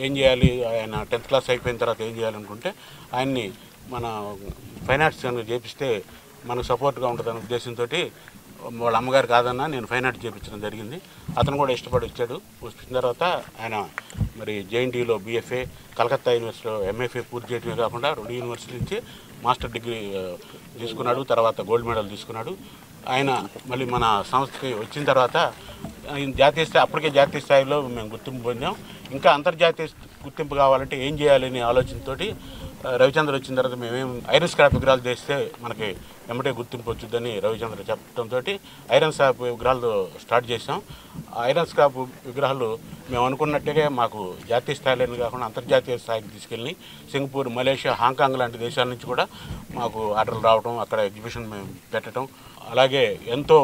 ఏం చేయాలి, ఆయన 10th క్లాస్ అయిపోయిన తర్వాత ఏం చేయాలనుకుంటే ఆయన్ని మన ఫైన్ ఆర్ట్స్ కనుక చేపిస్తే మనకు సపోర్ట్గా ఉంటుందనే ఉద్దేశంతో వాళ్ళ అమ్మగారు కాదన్నా నేను ఫైన్ ఆర్ట్స్ చేయించడం జరిగింది. అతను కూడా ఇష్టపడి వచ్చాడు. వచ్చిన తర్వాత ఆయన మరి జేఎన్టీయూలో BFA, కలకత్తా యూనివర్సిటీలో MFA పూర్తి చేయడమే కాకుండా 2 యూనివర్సిటీ నుంచి మాస్టర్ డిగ్రీ తీసుకున్నాడు. తర్వాత గోల్డ్ మెడల్ తీసుకున్నాడు. ఆయన మళ్ళీ మన సంస్థకి వచ్చిన తర్వాత జాతీయ స్థాయి అప్పటికే జాతీయ స్థాయిలో మేము గుర్తింపు పొందాం. ఇంకా అంతర్జాతీయ గుర్తింపు కావాలంటే ఏం చేయాలనే ఆలోచనతో రవిచంద్ర వచ్చిన తర్వాత మేమేం ఐరన్ స్క్రాప్ విగ్రహాలు చేస్తే మనకి వెంబడే గుర్తింపు వచ్చిందని రవిచంద్ర చెప్పడంతో ఐరన్ స్క్రాప్ విగ్రహాలు స్టార్ట్ చేసాం. ఐరన్ స్క్రాప్ విగ్రహాలు మేము అనుకున్నట్టుగా మాకు జాతీయ స్థాయిలోనే కాకుండా అంతర్జాతీయ స్థాయికి తీసుకెళ్ళి సింగపూర్, మలేషియా, హాంకాంగ్ లాంటి దేశాల నుంచి కూడా మాకు ఆర్డర్లు రావడం, అక్కడ ఎగ్జిబిషన్ మేము పెట్టడం, అలాగే ఎంతో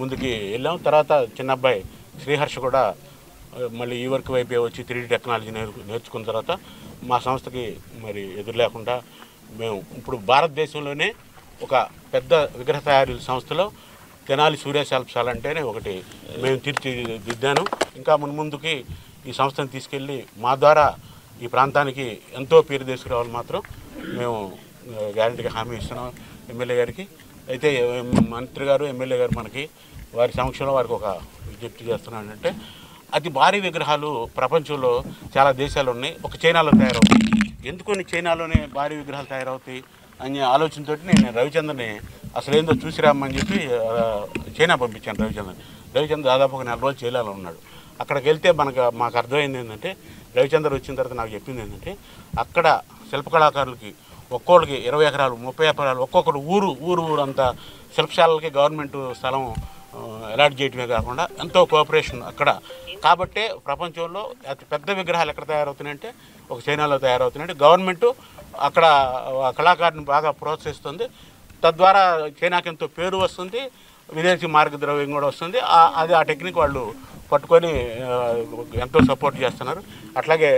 ముందుకి వెళ్ళాం. తర్వాత చిన్న అబ్బాయి శ్రీహర్ష కూడా మళ్ళీ ఈ వర్క్ వైపే వచ్చి 3D టెక్నాలజీ నేర్చుకున్న తర్వాత మా సంస్థకి మరి ఎదురు లేకుండా మేము ఇప్పుడు భారతదేశంలోనే ఒక పెద్ద విగ్రహ తయారీ సంస్థలో తెనాలి సూర్య శిల్పశాల అంటేనే ఒకటి మేము తీర్చిదిద్దాను. ఇంకా ముందుకి ఈ సంస్థను తీసుకెళ్ళి మా ద్వారా ఈ ప్రాంతానికి ఎంతో పేరు తీసుకురావాలి మాత్రం మేము గ్యారెంటీగా హామీ ఇస్తున్నాం ఎమ్మెల్యే గారికి. అయితే మంత్రి గారు ఎమ్మెల్యే గారు మనకి వారి సమక్షంలో వారికి ఒక విజ్ఞప్తి చేస్తున్నానంటే, అతి భారీ విగ్రహాలు ప్రపంచంలో చాలా దేశాలు ఉన్నాయి, ఒక చైనాలో తయారవుతాయి. ఎందుకని చైనాలోనే భారీ విగ్రహాలు తయారవుతాయి అనే ఆలోచనతో నేను రవిచంద్రని అసలు ఏందో చూసి రమ్మని చెప్పి చైనా పంపించాను. రవిచంద్ర దాదాపు ఒక 4 రోజులు చైనాలో ఉన్నాడు. అక్కడికి వెళ్తే మాకు అర్థమైంది ఏంటంటే, రవిచంద్ర వచ్చిన తర్వాత నాకు చెప్పింది ఏంటంటే, అక్కడ శిల్పకళాకారులకి ఒక్కోళ్ళకి 20 ఎకరాలు 30 ఎకరాలు ఒక్కొక్కరు ఊరు అంతా శిల్పశాలలకి గవర్నమెంట్ స్థలం అలాట్ చేయటమే కాకుండా ఎంతో కోఆపరేషన్ అక్కడ. కాబట్టే ప్రపంచంలో అతి పెద్ద విగ్రహాలు ఎక్కడ తయారవుతున్నాయంటే ఒక చైనాలో తయారవుతున్నాయంటే గవర్నమెంట్ అక్కడ కళాకారుని బాగా ప్రోత్సహిస్తుంది. తద్వారా చైనాకి ఎంతో పేరు వస్తుంది, విదేశీ మార్గద్రవ్యం కూడా వస్తుంది. అది ఆ టెక్నిక్ వాళ్ళు పట్టుకొని ఎంతో సపోర్ట్ చేస్తున్నారు. అట్లాగే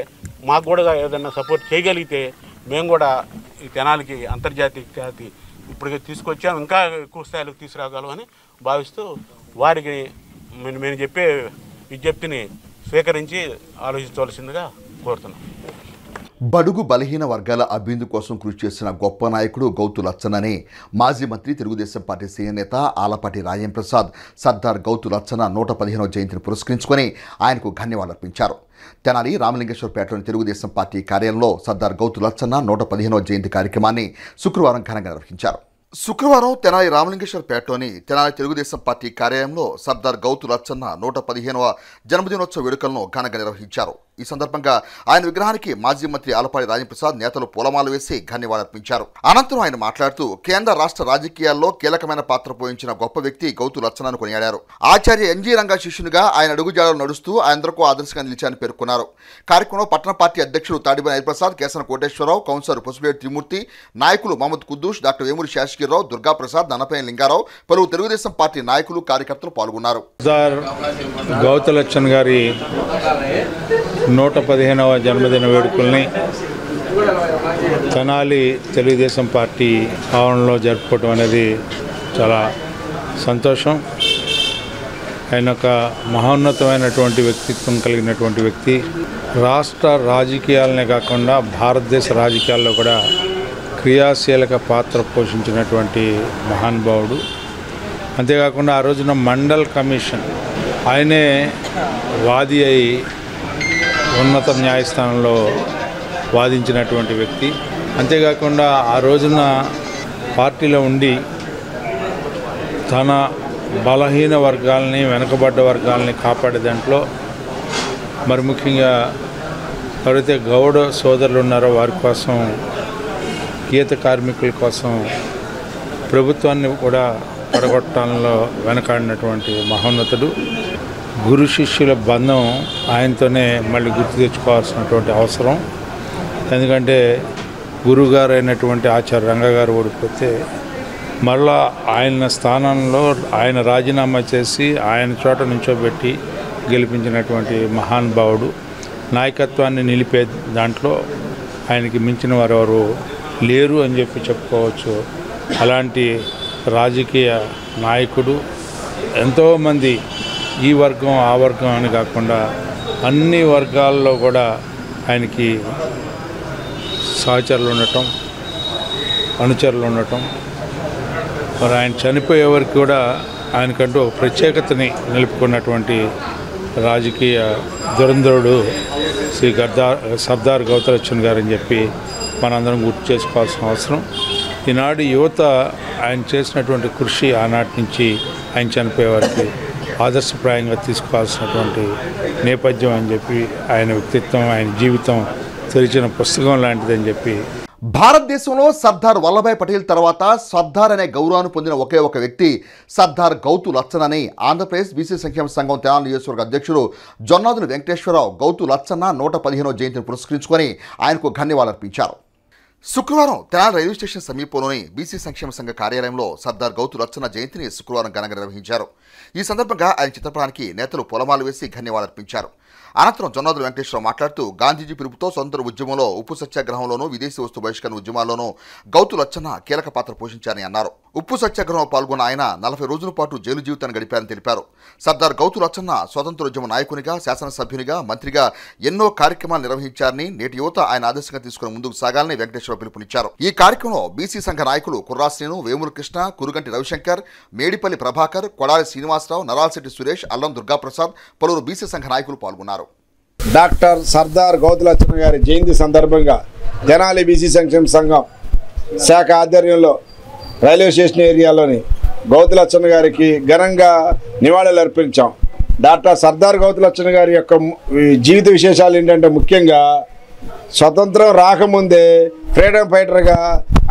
మాకు కూడా ఏదైనా సపోర్ట్ చేయగలిగితే మేము కూడా ఈ తెనాలికి అంతర్జాతీయ ఖ్యాతి ఇప్పటికే తీసుకొచ్చాం, ఇంకా ఎక్కువ స్థాయిలోకి తీసుకురాగలమని భావిస్తూ వారికి మేము చెప్పే విజ్ఞప్తిని స్వీకరించి ఆలోచించవలసిందిగా కోరుతున్నాం. బడుగు బలహీన వర్గాల అభివృద్ధి కోసం కృషి చేసిన గొప్ప నాయకుడు గౌతు లచ్చన్నని మాజీ మంత్రి తెలుగుదేశం పార్టీ సీనియర్ నేత ఆలపాటి రాజేంద్ర ప్రసాద్ సర్దార్ గౌతు లచ్చన్న 115వ జయంతిని పురస్కరించుకొని ఆయనకు ధన్యవాదాలర్పించారు. తెనాలి రామలింగేశ్వరపేటలోని తెలుగుదేశం పార్టీ కార్యాలయంలో సర్దార్ గౌతు లచ్చన్న 115వ జయంతి కార్యక్రమాన్ని శుక్రవారం ఘనంగా నిర్వహించారు. శుక్రవారం తెనాలి రామలింగేశ్వరపేటలోని తెనాలి తెలుగుదేశం పార్టీ కార్యాలయంలో సర్దార్ గౌతు లచ్చన్న 115వ జన్మదినోత్సవ వేడుకలను ఘనంగా నిర్వహించారు. ఈ సందర్భంగా ఆయన విగ్రహానికి మాజీ మంత్రి ఆలపాటి రాజేంద్ర ప్రసాద్ నేతలు పూలమాల వేసి ధన్యవాదాలర్పించారు. అనంతరం ఆయన మాట్లాడుతూ కేంద్ర రాష్ట్ర రాజకీయాల్లో కీలకమైన పాత్ర పోషించిన గొప్ప వ్యక్తి గౌతు లచ్చన్నను కొనియాడారు. ఆచార్య ఎన్జీ రంగా శిష్యునిగా ఆయన అడుగుజాడలు నడుస్తూ ఆయనందరికీ ఆదర్శంగా నిలిచారని పేర్కొన్నారు. కార్యక్రమంలో పట్టణ పార్టీ అధ్యక్షుడు తాడిబని హరిప్రసాద్, కేసన కోటేశ్వరరావు, కౌన్సిలర్ పసుపులేటి త్రిమూర్తి, నాయకులు మహమ్మద్ కుద్దూష్, డాక్టర్ వేమూరి శాసగిరిరావు, దుర్గాప్రసాద్, నన్నపల్లి లింగారావు, పలువురు తెలుగుదేశం పార్టీ నాయకులు కార్యకర్తలు పాల్గొన్నారు. గౌతు లచ్చన్న గారి 115వ జన్మదిన వేడుకల్ని తెనాలి తెలుగుదేశం పార్టీ ఆవరణలో జరుపుకోవడం అనేది చాలా సంతోషం. ఆయన ఒక మహోన్నతమైనటువంటి వ్యక్తిత్వం కలిగినటువంటి వ్యక్తి. రాష్ట్ర రాజకీయాలనే కాకుండా భారతదేశ రాజకీయాల్లో కూడా క్రియాశీలక పాత్ర పోషించినటువంటి మహానుభావుడు. అంతేకాకుండా ఆ రోజున మండల్ కమిషన్ ఆయనే వాది అయి ఉన్నత న్యాయస్థానంలో వాదించినటువంటి వ్యక్తి. అంతేకాకుండా ఆ రోజున పార్టీలో ఉండి తన బలహీన వర్గాలని వెనుకబడ్డ వర్గాలని కాపాడే దాంట్లో మరి ముఖ్యంగా ఎవరైతే గౌడ సోదరులు ఉన్నారో వారి కోసం, గీత కార్మికుల కోసం ప్రభుత్వాన్ని కూడా పడగొట్టడంలో వెనకాడినటువంటి మహోన్నతుడు. గురు శిష్యుల బంధం ఆయనతోనే మళ్ళీ గుర్తు తెచ్చుకోవాల్సినటువంటి అవసరం. ఎందుకంటే గురువుగారు అయినటువంటి ఆచార్య రంగా గారు ఓడిపోతే మళ్ళా ఆయన స్థానంలో ఆయన రాజీనామా చేసి ఆయన చోట నుంచోబెట్టి గెలిపించినటువంటి మహానుభావుడు. నాయకత్వాన్ని నిలిపే దాంట్లో ఆయనకి మించిన వారెవరు లేరు అని చెప్పి చెప్పుకోవచ్చు. అలాంటి రాజకీయ నాయకుడు. ఎంతోమంది ఈ వర్గం ఆ వర్గం అని కాకుండా అన్ని వర్గాల్లో కూడా ఆయనకి సహచరులు ఉండటం, అనుచరులు ఉండటం. మరి ఆయన చనిపోయే వరకు కూడా ఆయనకంటూ ఒక ప్రత్యేకతని నిలుపుకున్నటువంటి రాజకీయ దురంధరుడు శ్రీ సర్దార్ గౌతు లచ్చన్న గారు అని చెప్పి మనందరం గుర్తు చేసుకోవాల్సిన అవసరం. ఈనాడు యువత ఆయన చేసినటువంటి కృషి ఆనాటి నుంచి ఆయన చనిపోయే వరకు ఆదర్శప్రాయంగా తీసుకోవాల్సినటువంటి నేపథ్యం అని చెప్పి, ఆయన వ్యక్తిత్వం, ఆయన జీవితం తెరిచిన పుస్తకం లాంటిదని చెప్పి. భారతదేశంలో సర్దార్ వల్లభాయ్ పటేల్ తర్వాత సర్దార్ అనే గౌరవాన్ని పొందిన ఒకే ఒక వ్యక్తి సర్దార్ గౌతు లచ్చన్న అని ఆంధ్రప్రదేశ్ బీసీ సంక్షేమ సంఘం తెనాలి నియోజకవర్గ అధ్యక్షుడు జొన్నాదుల వెంకటేశ్వరరావు గౌతు లచ్చన్న 115వ జయంతిని పురస్కరించుకొని ఆయనకు ధన్యవాదాలర్పించారు. శుక్రవారం తెనాలి రైల్వే స్టేషన్ సమీపంలోని బీసీ సంక్షేమ సంఘ కార్యాలయంలో సర్దార్ గౌతు లచ్చన్న జయంతిని శుక్రవారం ఘనంగా నిర్వహించారు. ఈ సందర్భంగా ఆయన చిత్రపటానికి నేతలు పొలమాలు వేసి ధన్యవాదాలర్పించారు. అనంతరం జొన్నాదుల వెంకటేశ్వరరావు మాట్లాడుతూ గాంధీజీ పిలుపుతో స్వతంత్ర ఉద్యమంలో ఉప్పు సత్యాగ్రహంలోనూ విదేశీ వస్తు బహిష్కరణ ఉద్యమాల్లోనూ గౌతు లచ్చన్న కీలక పాత్ర పోషించారని అన్నారు. ఉప్పు సత్యాగ్రహంలో పాల్గొన్న ఆయన 40 రోజుల పాటు జైలు జీవితాన్ని గడిపారని తెలిపారు. సర్దార్ గౌతు లచ్చన్న స్వతంత్రోద్యమ నాయకునిగా, శాసనసభ్యునిగా, మంత్రిగా ఎన్నో కార్యక్రమాలు నిర్వహించారని, నేటి యువత ఆయన ఆదర్శంగా తీసుకుని ముందుకు సాగాలని వెంకటేశ్వరరావు పిలుపునిచ్చారు. ఈ కార్యక్రమంలో బీసీ సంఘ నాయకులు కుర్రాశ్రీను, వేముల కృష్ణ, కురుగంటి రవిశంకర్, మేడిపల్లి ప్రభాకర్, కొడాలి శ్రీనివాసరావు, నరాల్శెట్టి సురేష్, అల్లం దుర్గాప్రసాద్, పలువురు బీసీ సంఘ నాయకులు పాల్గొన్నారు. డాక్టర్ సర్దార్ గౌతు లచ్చన్న గారి జయంతి సందర్భంగా తెనాలి బీసీ సంక్షేమ సంఘం శాఖ ఆధ్వర్యంలో రైల్వే స్టేషన్ ఏరియాలోని గౌతు లచ్చన్న గారికి ఘనంగా నివాళులు అర్పించాం. డాక్టర్ సర్దార్ గౌతు లచ్చన్న గారి యొక్క జీవిత విశేషాలు ఏంటంటే, ముఖ్యంగా స్వతంత్రం రాకముందే ఫ్రీడమ్ ఫైటర్గా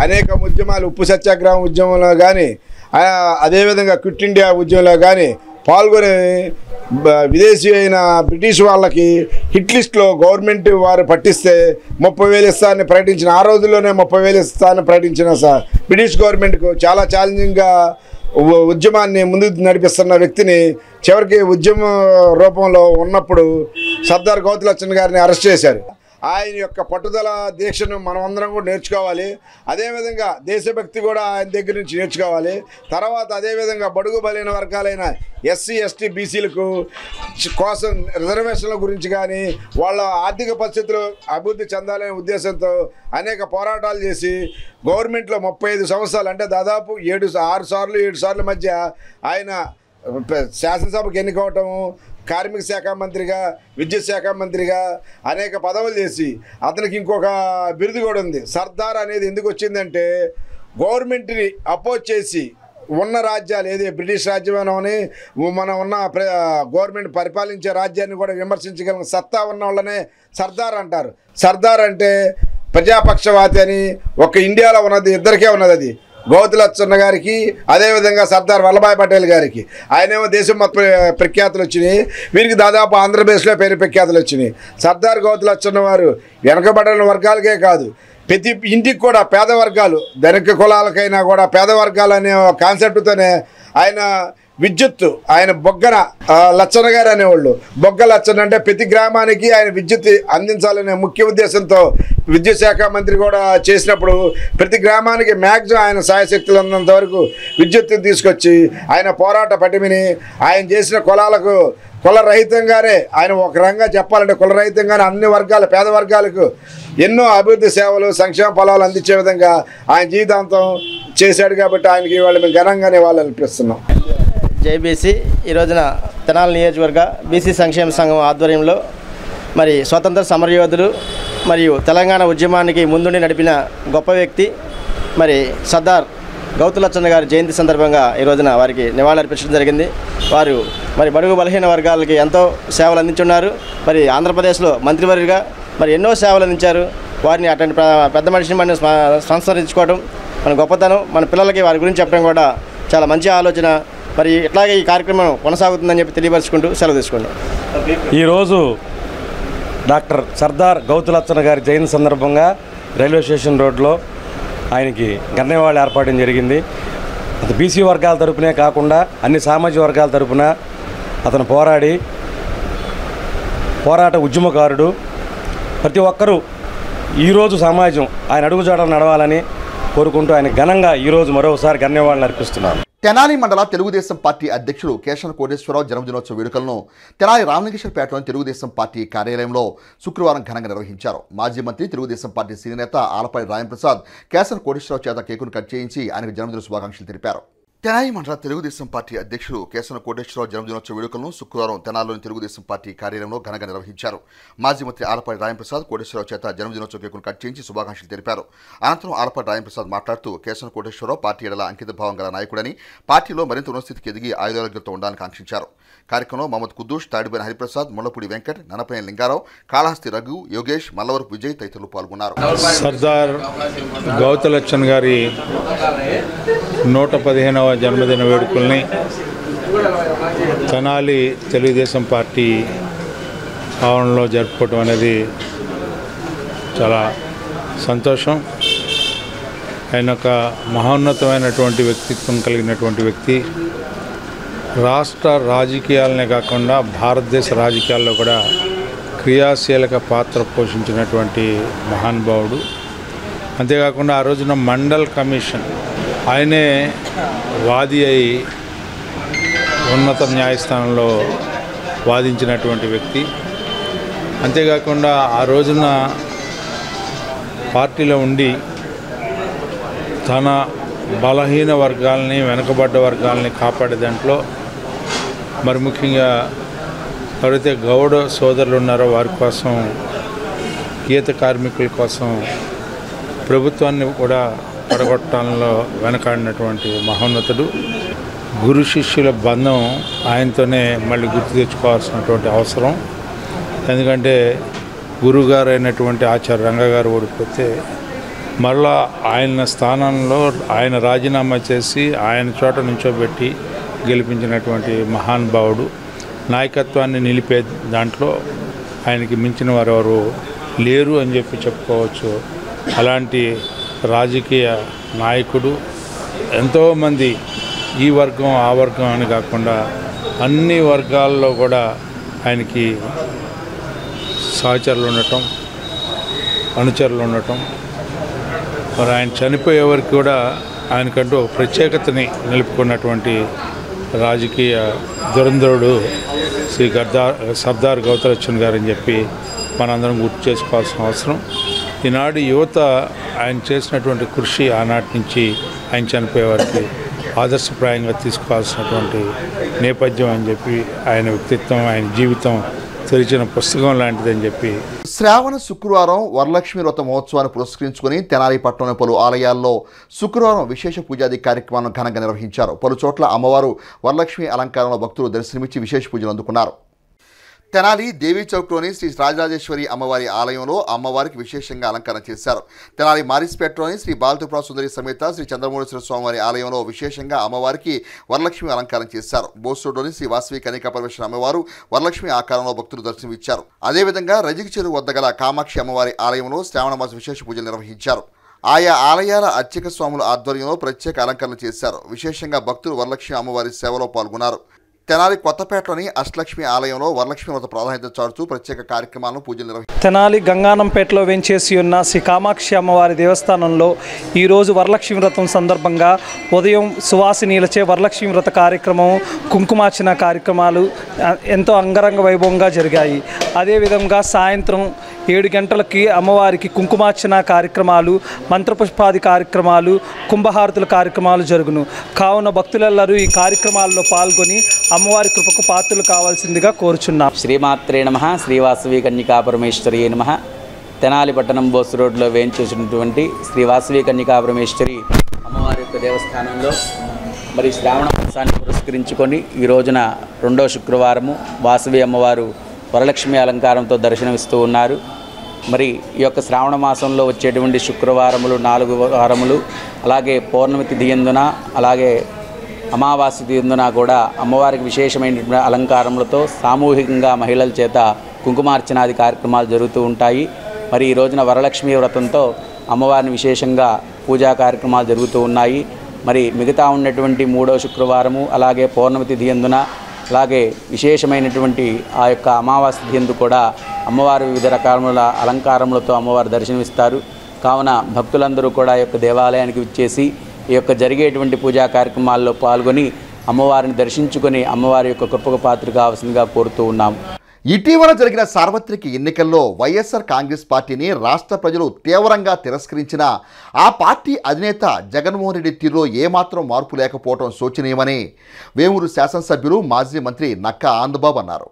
అనేక ఉద్యమాలు, ఉప్పు సత్యాగ్రహం ఉద్యమంలో కానీ, అదేవిధంగా క్విట్ ఇండియా ఉద్యమంలో కానీ పాల్గొని విదేశీ అయిన బ్రిటిష్ వాళ్ళకి హిట్ లిస్ట్లో గవర్నమెంట్ వారు పట్టిస్తే 30,000 ఇస్తారని ప్రకటించిన, ఆ రోజుల్లోనే 30,000 ఇస్తారని ప్రకటించిన బ్రిటిష్ గవర్నమెంట్కు చాలా ఛాలెంజింగ్గా ఉద్యమాన్ని ముందుకు నడిపిస్తున్న వ్యక్తిని చివరికి ఉద్యమ రూపంలో ఉన్నప్పుడు సర్దార్ గౌతు లచ్చన్న గారిని అరెస్ట్ చేశారు. ఆయన యొక్క పట్టుదల దీక్షను మనం అందరం కూడా నేర్చుకోవాలి. అదేవిధంగా దేశభక్తి కూడా ఆయన దగ్గర నుంచి నేర్చుకోవాలి. తర్వాత అదేవిధంగా బడుగు బలైన వర్గాలైన ఎస్సీ, ఎస్టీ, బీసీలకు కోసం రిజర్వేషన్ల గురించి కానీ, వాళ్ళ ఆర్థిక పరిస్థితులు అభివృద్ధి చెందాలనే ఉద్దేశంతో అనేక పోరాటాలు చేసి గవర్నమెంట్లో 35 సంవత్సరాలు, అంటే దాదాపు 6 సార్లు 7 సార్ల మధ్య ఆయన శాసనసభకు ఎన్నికవటము, కార్మిక శాఖ మంత్రిగా, విద్యుత్ శాఖ మంత్రిగా అనేక పదవులు చేసి, అతనికి ఇంకొక బిరుదు కూడా ఉంది. సర్దార్ అనేది ఎందుకు వచ్చిందంటే, గవర్నమెంట్ని అపోజ్ చేసి ఉన్న రాజ్యాలు, ఏది బ్రిటిష్ రాజ్యమని మనం ఉన్న గవర్నమెంట్ పరిపాలించే రాజ్యాన్ని కూడా విమర్శించగలిగిన సత్తా ఉన్న వాళ్ళనే సర్దార్ అంటారు. సర్దార్ అంటే ప్రజాపక్షవాతి అని ఒక ఇండియాలో ఉన్నది, ఇద్దరికే ఉన్నది. అది గౌతు లచ్చన్న గారికి, అదేవిధంగా సర్దార్ వల్లభాయ్ పటేల్ గారికి. ఆయనేమో దేశం మొత్తం ప్రఖ్యాతులు వచ్చినాయి, వీరికి దాదాపు ఆంధ్రప్రదేశ్లో పేరు ప్రఖ్యాతులు వచ్చినాయి. సర్దార్ గౌతు లచ్చన్న వారు వెనకబడిన వర్గాలకే కాదు, ప్రతి ఇంటికి కూడా పేద వర్గాలు, ధనిక కులాలకైనా కూడా పేద వర్గాలు అనే కాన్సెప్ట్తోనే ఆయన విద్యుత్తు, ఆయన బొగ్గన లచ్చన్న గారు అనేవాళ్ళు. బొగ్గ లచ్చన్న అంటే ప్రతి గ్రామానికి ఆయన విద్యుత్ అందించాలనే ముఖ్య ఉద్దేశంతో విద్యుత్ శాఖ మంత్రి కూడా చేసినప్పుడు ప్రతి గ్రామానికి మ్యాక్సిమం ఆయన సాయశక్తులు ఉన్నంత వరకు విద్యుత్తుని తీసుకొచ్చి ఆయన పోరాట పటిమిని, ఆయన చేసిన కులాలకు కులరహితంగానే, ఆయన ఒక రంగా చెప్పాలంటే కులరహితంగానే అన్ని వర్గాల పేద వర్గాలకు ఎన్నో అభివృద్ధి సేవలు, సంక్షేమ ఫలాలు అందించే విధంగా ఆయన జీవితాంతం చేశాడు. కాబట్టి ఆయనకి ఇవాళ మేము ఘనంగానే వాళ్ళు అనిపిస్తున్నాం. జేబీసీ ఈ రోజున తెనాలి నియోజకవర్గ బీసీ సంక్షేమ సంఘం ఆధ్వర్యంలో మరి స్వతంత్ర సమరయోధులు మరియు తెలంగాణ ఉద్యమానికి ముందుండి నడిపిన గొప్ప వ్యక్తి మరి సర్దార్ గౌతు లచ్చన్న గారి జయంతి సందర్భంగా ఈ రోజున వారికి నివాళులర్పించడం జరిగింది. వారు మరి బడుగు బలహీన వర్గాలకి ఎంతో సేవలు అందించున్నారు. మరి ఆంధ్రప్రదేశ్లో మంత్రివర్యుగా మరి ఎన్నో సేవలు అందించారు. వారిని అటువంటి పెద్ద మనిషిని మనం సంస్మరించుకోవడం మన గొప్పతనం. మన పిల్లలకి వారి గురించి చెప్పడం కూడా చాలా మంచి ఆలోచన. మరి ఇట్లాగే ఈ కార్యక్రమం కొనసాగుతుందని చెప్పి తెలియపరుచుకుంటూ సెలవు తీసుకోండి. ఈరోజు డాక్టర్ సర్దార్ గౌతు లచ్చన్న గారి జయంతి సందర్భంగా రైల్వే స్టేషన్ రోడ్లో ఆయనకి ఘననివాళి ఏర్పాటు జరిగింది. అది బీసీ వర్గాల తరపునే కాకుండా అన్ని సామాజిక వర్గాల తరపున అతను పోరాట ఉద్యమకారుడు. ప్రతి ఒక్కరూ ఈరోజు సమాజం ఆయన అడుగుజాడలు నడవాలని కోరుకుంటూ ఆయన ఘనంగా ఈరోజు మరోసారి ఘననివాళులు అర్పిస్తున్నారు. తెనాలి మండల తెలుగుదేశం పార్టీ అధ్యక్షుడు కేశన కోటేశ్వరరావు జన్మదినోత్సవ వేడుకలను తెనాలి రామలింగేశ్వరపేటలోని తెలుగుదేశం పార్టీ కార్యాలయంలో శుక్రవారం ఘనంగా నిర్వహించారు. మాజీ మంత్రి, తెలుగుదేశం పార్టీ సీనియర్ నేత ఆలపాటి రాయంప్రసాద్ కేశన కోటేశ్వరరావు చేత కేకును కట్ చేయించి ఆయనకు జన్మదిన శుభాకాంక్షలు తెలిపారు. తెనాలి మండల తెలుగుదేశం పార్టీ అధ్యక్షుడు కేశన కోటేశ్వరరావు జన్మదినోత్సవ వేడుకలను శుక్రవారం తెనాలిలోని తెలుగుదేశం పార్టీ కార్యాలయంలో ఘనంగా నిర్వహించారు. మాజీ మంత్రి ఆలపాటి రాయంప్రసాద్ కోటేశ్వరరావు చేత జన్మదినోత్సవ కేకును కట్ చేయించి శుభాకాంక్షలు తెలిపారు. అనంతరం ఆలపాటి రాయంప్రసాద్ మాట్లాడుతూ కేశన కోటేశ్వరరావు పార్టీ ఎడల అంకిత భావం గల నాయకుడని, పార్టీలో మరింత ఉన్నతస్థితికి ఎదిగి ఆయుధారోగ్యంతో ఉండాలని కాంక్షించారు. కార్యక్రమంలో మహమ్మద్ కుద్దూష్, తాడిబోయిన హరిప్రసాద్, ముళ్లపూడి వెంకట్, ననపనేని లింగారావు, కాళహస్తి రఘు, యోగేష్, మల్లవరపు విజయ్ తదితరులు పాల్గొన్నారు. సర్దార్ గౌతు లచ్చన్న గారి 115వ జన్మదిన వేడుకల్ని తెనాలి తెలుగుదేశం పార్టీ ఆవరణలో జరుపుకోవటం అనేది చాలా సంతోషం. ఆయన ఒక మహోన్నతమైనటువంటి వ్యక్తిత్వం కలిగినటువంటి వ్యక్తి. రాష్ట్ర రాజకీయాలనే కాకుండా భారతదేశ రాజకీయాల్లో కూడా క్రియాశీలక పాత్ర పోషించినటువంటి మహానుభావుడు. అంతేకాకుండా ఆ రోజున మండల్ కమిషన్ ఆయనే వాది అయి ఉన్నత న్యాయస్థానంలో వాదించినటువంటి వ్యక్తి. అంతేకాకుండా ఆ రోజున పార్టీలో ఉండి తన బలహీన వర్గాలని, వెనుకబడ్డ వర్గాలని కాపాడే దాంట్లో మరి ముఖ్యంగా ఎవరైతే గౌడ సోదరులు ఉన్నారో వారి కోసం, గీత కార్మికుల కోసం ప్రభుత్వాన్ని కూడా పడగొట్టడంలో వెనకాడినటువంటి మహోన్నతుడు. గురు శిష్యుల బంధం ఆయనతోనే మళ్ళీ గుర్తు తెచ్చుకోవాల్సినటువంటి అవసరం. ఎందుకంటే గురువుగారు అయినటువంటి ఆచార్య రంగ గారు ఓడిపోతే మరలా ఆయన స్థానంలో ఆయన రాజీనామా చేసి ఆయన చోట నుంచోబెట్టి గెలిపించినటువంటి మహానుభావుడు. నాయకత్వాన్ని నిలిపే దాంట్లో ఆయనకి మించిన వారెవరు లేరు అని చెప్పి చెప్పుకోవచ్చు. అలాంటి రాజకీయ నాయకుడు. ఎంతోమంది ఈ వర్గం ఆ వర్గం అని కాకుండా అన్ని వర్గాల్లో కూడా ఆయనకి సహచరులు ఉండటం, అనుచరులు ఉండటం. మరి ఆయన చనిపోయే వరకు కూడా ఆయనకంటూ ప్రత్యేకతని నిలుపుకున్నటువంటి రాజకీయ దురంధరుడు శ్రీ సర్దార్ గౌతులచ్చన్ గారని చెప్పి మనందరం గుర్తు చేసుకోవాల్సిన అవసరం. ఈనాడు యువత ఆయన చేసినటువంటి కృషి ఆనాటి నుంచి ఆయన చనిపోయే వరకు ఆదర్శప్రాయంగా తీసుకోవాల్సినటువంటి నేపథ్యం అని చెప్పి, ఆయన వ్యక్తిత్వం, ఆయన జీవితం తెరిచిన పుస్తకం లాంటిదని చెప్పి. శ్రావణ శుక్రవారం వరలక్ష్మి వ్రత మహోత్సవాన్ని పురస్కరించుకుని తెనాలి పట్టణంలోని పలు ఆలయాల్లో శుక్రవారం విశేష పూజాది కార్యక్రమాలను ఘనంగా నిర్వహించారు. పలు చోట్ల అమ్మవారు వరలక్ష్మి అలంకారంలో భక్తులు దర్శనమిచ్చి విశేష పూజలు అందుకున్నారు. తెనాలి దేవీ చౌక్లోని శ్రీ రాజరాజేశ్వరి అమ్మవారి ఆలయంలో అమ్మవారికి విశేషంగా అలంకరణ చేశారు. తెనాలి మారిస్పేటలోని శ్రీ బాలత్రిపుర సుందరి సమేత శ్రీ చంద్రమౌళేశ్వర స్వామివారి ఆలయంలో విశేషంగా అమ్మవారికి వరలక్ష్మి అలంకారం చేశారు. బోస్రోడ్లోని శ్రీ వాసవి కన్యకాపరమేశ్వరి అమ్మవారు వరలక్ష్మి ఆకారంలో భక్తులు దర్శనమిచ్చారు. అదేవిధంగా రజిక చెరువు వద్ద గల కామాక్షి అమ్మవారి ఆలయంలో శ్రావణ మాస విశేష పూజలు నిర్వహించారు. ఆయా ఆలయాల అర్చక స్వాముల ఆధ్వర్యంలో ప్రత్యేక అలంకరణ చేశారు. విశేషంగా భక్తులు వరలక్ష్మి అమ్మవారి సేవలో పాల్గొన్నారు. తెనాలి కొత్తపేటలోని అష్టలక్ష్మి ఆలయంలో వరలక్ష్మి వ్రత ప్రాధాన్యత చాటుతూ ప్రత్యేక కార్యక్రమాలను పూజలు నిర్వహించారు. తెనాలి గంగానంపేటలో వెంచేసి ఉన్న శ్రీ కామాక్షి అమ్మవారి దేవస్థానంలో ఈరోజు వరలక్ష్మి వ్రతం సందర్భంగా ఉదయం సువాసినీలచే వరలక్ష్మి వ్రత కార్యక్రమం, కుంకుమార్చన కార్యక్రమాలు ఎంతో అంగరంగ వైభవంగా జరిగాయి. అదేవిధంగా సాయంత్రం 7 గంటలకి అమ్మవారికి కుంకుమార్చన కార్యక్రమాలు, మంత్రపుష్పాది కార్యక్రమాలు, కుంభహారతుల కార్యక్రమాలు జరుగును. కావున భక్తులెల్లరూ ఈ కార్యక్రమాల్లో పాల్గొని అమ్మవారి కృపకు పాత్రలు కావాల్సిందిగా కోరుచున్నాం. శ్రీమాత్రే నమః. శ్రీ వాసవి కన్యకాపరమేశ్వరి నమః. తెనాలి పట్టణం బోస్ రోడ్లో వేయించేసినటువంటి శ్రీ వాసవి కన్యకాపరమేశ్వరి అమ్మవారి యొక్క దేవస్థానంలో మరి శ్రావణ మాసాన్ని పురస్కరించుకొని ఈ రోజున 2వ శుక్రవారము వాసవి అమ్మవారు వరలక్ష్మి అలంకారంతో దర్శనమిస్తూ ఉన్నారు. మరి ఈ యొక్క శ్రావణ మాసంలో వచ్చేటువంటి శుక్రవారములు, 4 వారములు, అలాగే పౌర్ణమి తిథి యందున, అలాగే అమావాస్య తిథి యందున కూడా అమ్మవారికి విశేషమైనటువంటి అలంకారములతో సామూహికంగా మహిళల చేత కుంకుమార్చనాది కార్యక్రమాలు జరుగుతూ ఉంటాయి. మరి ఈ రోజున వరలక్ష్మి వ్రతంతో అమ్మవారిని విశేషంగా పూజా కార్యక్రమాలు జరుగుతూ ఉన్నాయి. మరి మిగతా ఉన్నటువంటి 3వ శుక్రవారము, అలాగే పౌర్ణమి తిథి యందున, అలాగే విశేషమైనటువంటి ఆ యొక్క అమావాస్య తిథి కూడా అమ్మవారు వివిధ రకాల అలంకారములతో అమ్మవారు దర్శనమిస్తారు. కావున భక్తులందరూ కూడా ఈ యొక్క దేవాలయానికి విచ్చేసి ఈ యొక్క జరిగేటువంటి పూజా కార్యక్రమాల్లో పాల్గొని అమ్మవారిని దర్శించుకొని అమ్మవారి యొక్క కృపకు పాత్ర కావాల్సిందిగా కోరుతూ ఉన్నాం. ఇటీవల జరిగిన సార్వత్రిక ఎన్నికల్లో వైఎస్ఆర్ కాంగ్రెస్ పార్టీని రాష్ట్ర ప్రజలు తీవ్రంగా తిరస్కరించిన ఆ పార్టీ అధినేత జగన్మోహన్ రెడ్డి తీరులో ఏమాత్రం మార్పు లేకపోవడం శోచనీయమని వేమూరు శాసనసభ్యులు మాజీ మంత్రి నక్కా ఆనందబాబు అన్నారు.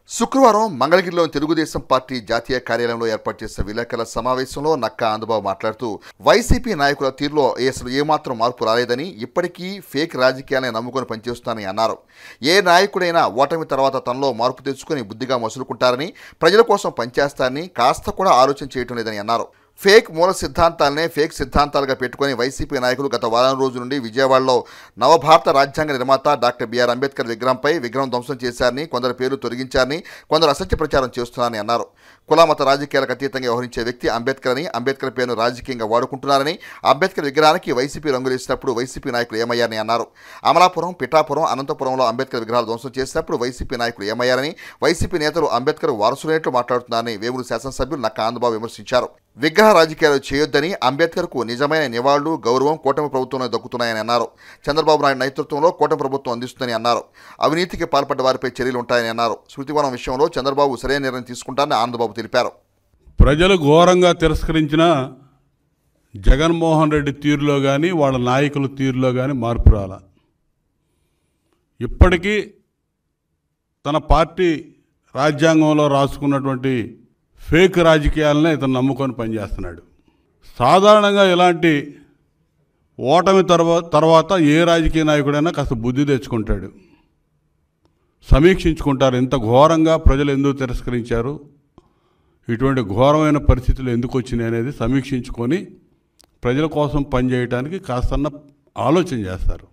శుక్రవారం మంగళగిరిలోని తెలుగుదేశం పార్టీ జాతీయ కార్యాలయంలో ఏర్పాటు చేసిన విలేకరుల సమావేశంలో నక్కా ఆనందబాబు మాట్లాడుతూ వైసీపీ నాయకుల తీరులో అసలు ఏమాత్రం మార్పు రాలేదని, ఇప్పటికీ ఫేక్ రాజకీయాలను నమ్ముకొని పనిచేస్తానని అన్నారు. ఏ నాయకుడైనా ఓటమి తర్వాత తనలో మార్పు తెచ్చుకొని బుద్ధిగా మసులుకుంటారని, ప్రజల కోసం పనిచేస్తారని కాస్త కూడా ఆలోచన చేయటం లేదని అన్నారు. ఫేక్ మూల సిద్ధాంతాలనే ఫేక్ సిద్ధాంతాలుగా పెట్టుకుని వైసీపీ నాయకులు గత వారం రోజుల నుండి విజయవాడలో నవభారత రాజ్యాంగ నిర్మాత డాక్టర్ బిఆర్ అంబేద్కర్ విగ్రహం ధ్వంసం చేశారని, కొందరు పేర్లు తొలగించారని, కొందరు అసత్య ప్రచారం చేస్తున్నారని అన్నారు. కులమత రాజకీయాలకు అతీతంగా వ్యవహరించే వ్యక్తి అంబేద్కర్ అని, అంబేద్కర్ పేరును రాజకీయంగా వాడుకుంటున్నారని, అంబేద్కర్ విగ్రహానికి వైసీపీ రంగులేసినప్పుడు వైసీపీ నాయకులు ఏమయ్యారని అన్నారు. అమలాపురం, పిఠాపురం, అనంతపురంలో అంబేద్కర్ విగ్రహాలు ధ్వంసం చేసినప్పుడు వైసీపీ నాయకులు ఏమయ్యారని, వైసీపీ నేతలు అంబేద్కర్ వారసులైనట్లు మాట్లాడుతున్నారని వేమూరు శాసనసభ్యులు నక్కా ఆనందబాబు విమర్శించారు. విగ్రహ రాజకీయాలు చేయొద్దని, అంబేద్కర్కు నిజమైన నివాళులు, గౌరవం కూటమి ప్రభుత్వంలో దక్కుతున్నాయని అన్నారు. చంద్రబాబు నాయుడు నేతృత్వంలో కూటమి ప్రభుత్వం అందిస్తుందని అన్నారు. అవినీతికి పాల్పడ్డ వారిపై చర్యలు ఉంటాయని అన్నారు. స్మృతివనం విషయంలో చంద్రబాబు సరైన నిర్ణయం తీసుకుంటారని ఆనందబాబు తెలిపారు. ప్రజలు ఘోరంగా తిరస్కరించిన జగన్మోహన్ రెడ్డి తీరులో కానీ వాళ్ళ నాయకుల తీరులో కానీ మార్పు రాల. ఇప్పటికీ తన పార్టీ రాజ్యాంగంలో రాసుకున్నటువంటి ఫేక్ రాజకీయాలనే ఇతను నమ్ముకొని పనిచేస్తున్నాడు. సాధారణంగా ఇలాంటి ఓటమి తర్వాత ఏ రాజకీయ నాయకుడైనా కాస్త బుద్ధి తెచ్చుకుంటాడు, సమీక్షించుకుంటారు. ఇంత ఘోరంగా ప్రజలు ఎందుకు తిరస్కరించారు, ఇటువంటి ఘోరమైన పరిస్థితులు ఎందుకు వచ్చినాయి అనేది సమీక్షించుకొని ప్రజల కోసం పనిచేయడానికి కాస్తన్న ఆలోచన చేస్తారు.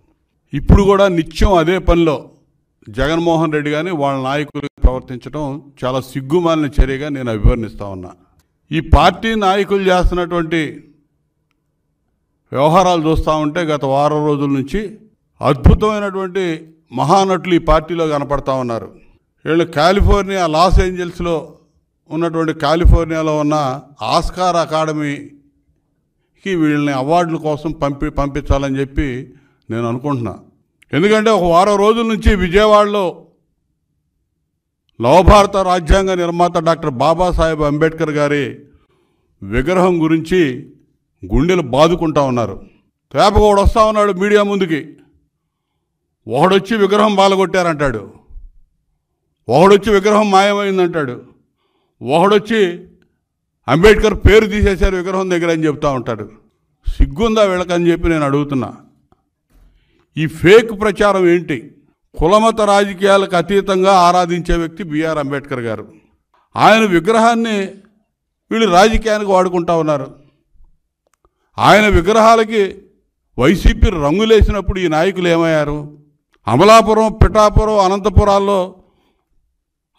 ఇప్పుడు కూడా నిత్యం అదే పనిలో జగన్మోహన్ రెడ్డి కానీ వాళ్ళ నాయకులు ప్రవర్తించడం చాలా సిగ్గుమాలిన చర్యగా నేను అభివర్ణిస్తా ఉన్నా. ఈ పార్టీ నాయకులు చేస్తున్నటువంటి వ్యవహారాలు చూస్తూ ఉంటే గత వారం రోజుల నుంచి అద్భుతమైనటువంటి మహానటులు ఈ పార్టీలో కనపడతా ఉన్నారు. వీళ్ళు కాలిఫోర్నియా, లాస్ ఏంజల్స్లో ఉన్నటువంటి కాలిఫోర్నియాలో ఉన్న ఆస్కార్ అకాడమీకి వీళ్ళని అవార్డుల కోసం పంపించాలని చెప్పి నేను అనుకుంటున్నా. ఎందుకంటే ఒక వారం రోజుల నుంచి విజయవాడలో నవభారత రాజ్యాంగ నిర్మాత డాక్టర్ బాబాసాహెబ్ అంబేద్కర్ గారి విగ్రహం గురించి గుండెలు బాదుకుంటా ఉన్నారు. తేపగోడు వస్తూ ఉన్నాడు మీడియా ముందుకి, ఒకడొచ్చి విగ్రహం బాలగొట్టారంటాడు, ఒకడొచ్చి విగ్రహం మాయమైందంటాడు, ఒకడొచ్చి అంబేద్కర్ పేరు తీసేశారు విగ్రహం దగ్గర అని చెప్తూ ఉంటాడు. సిగ్గుందా వీళ్ళకని చెప్పి నేను అడుగుతున్నా. ఈ ఫేక్ ప్రచారం ఏంటి? కులమత రాజకీయాలకు అతీతంగా ఆరాధించే వ్యక్తి బిఆర్ అంబేద్కర్ గారు. ఆయన విగ్రహాన్ని వీళ్ళు రాజకీయానికి వాడుకుంటా ఉన్నారు. ఆయన విగ్రహాలకి వైసీపీ రంగులేసినప్పుడు ఈ నాయకులు ఏమయ్యారు? అమలాపురం, పిఠాపురం, అనంతపురాల్లో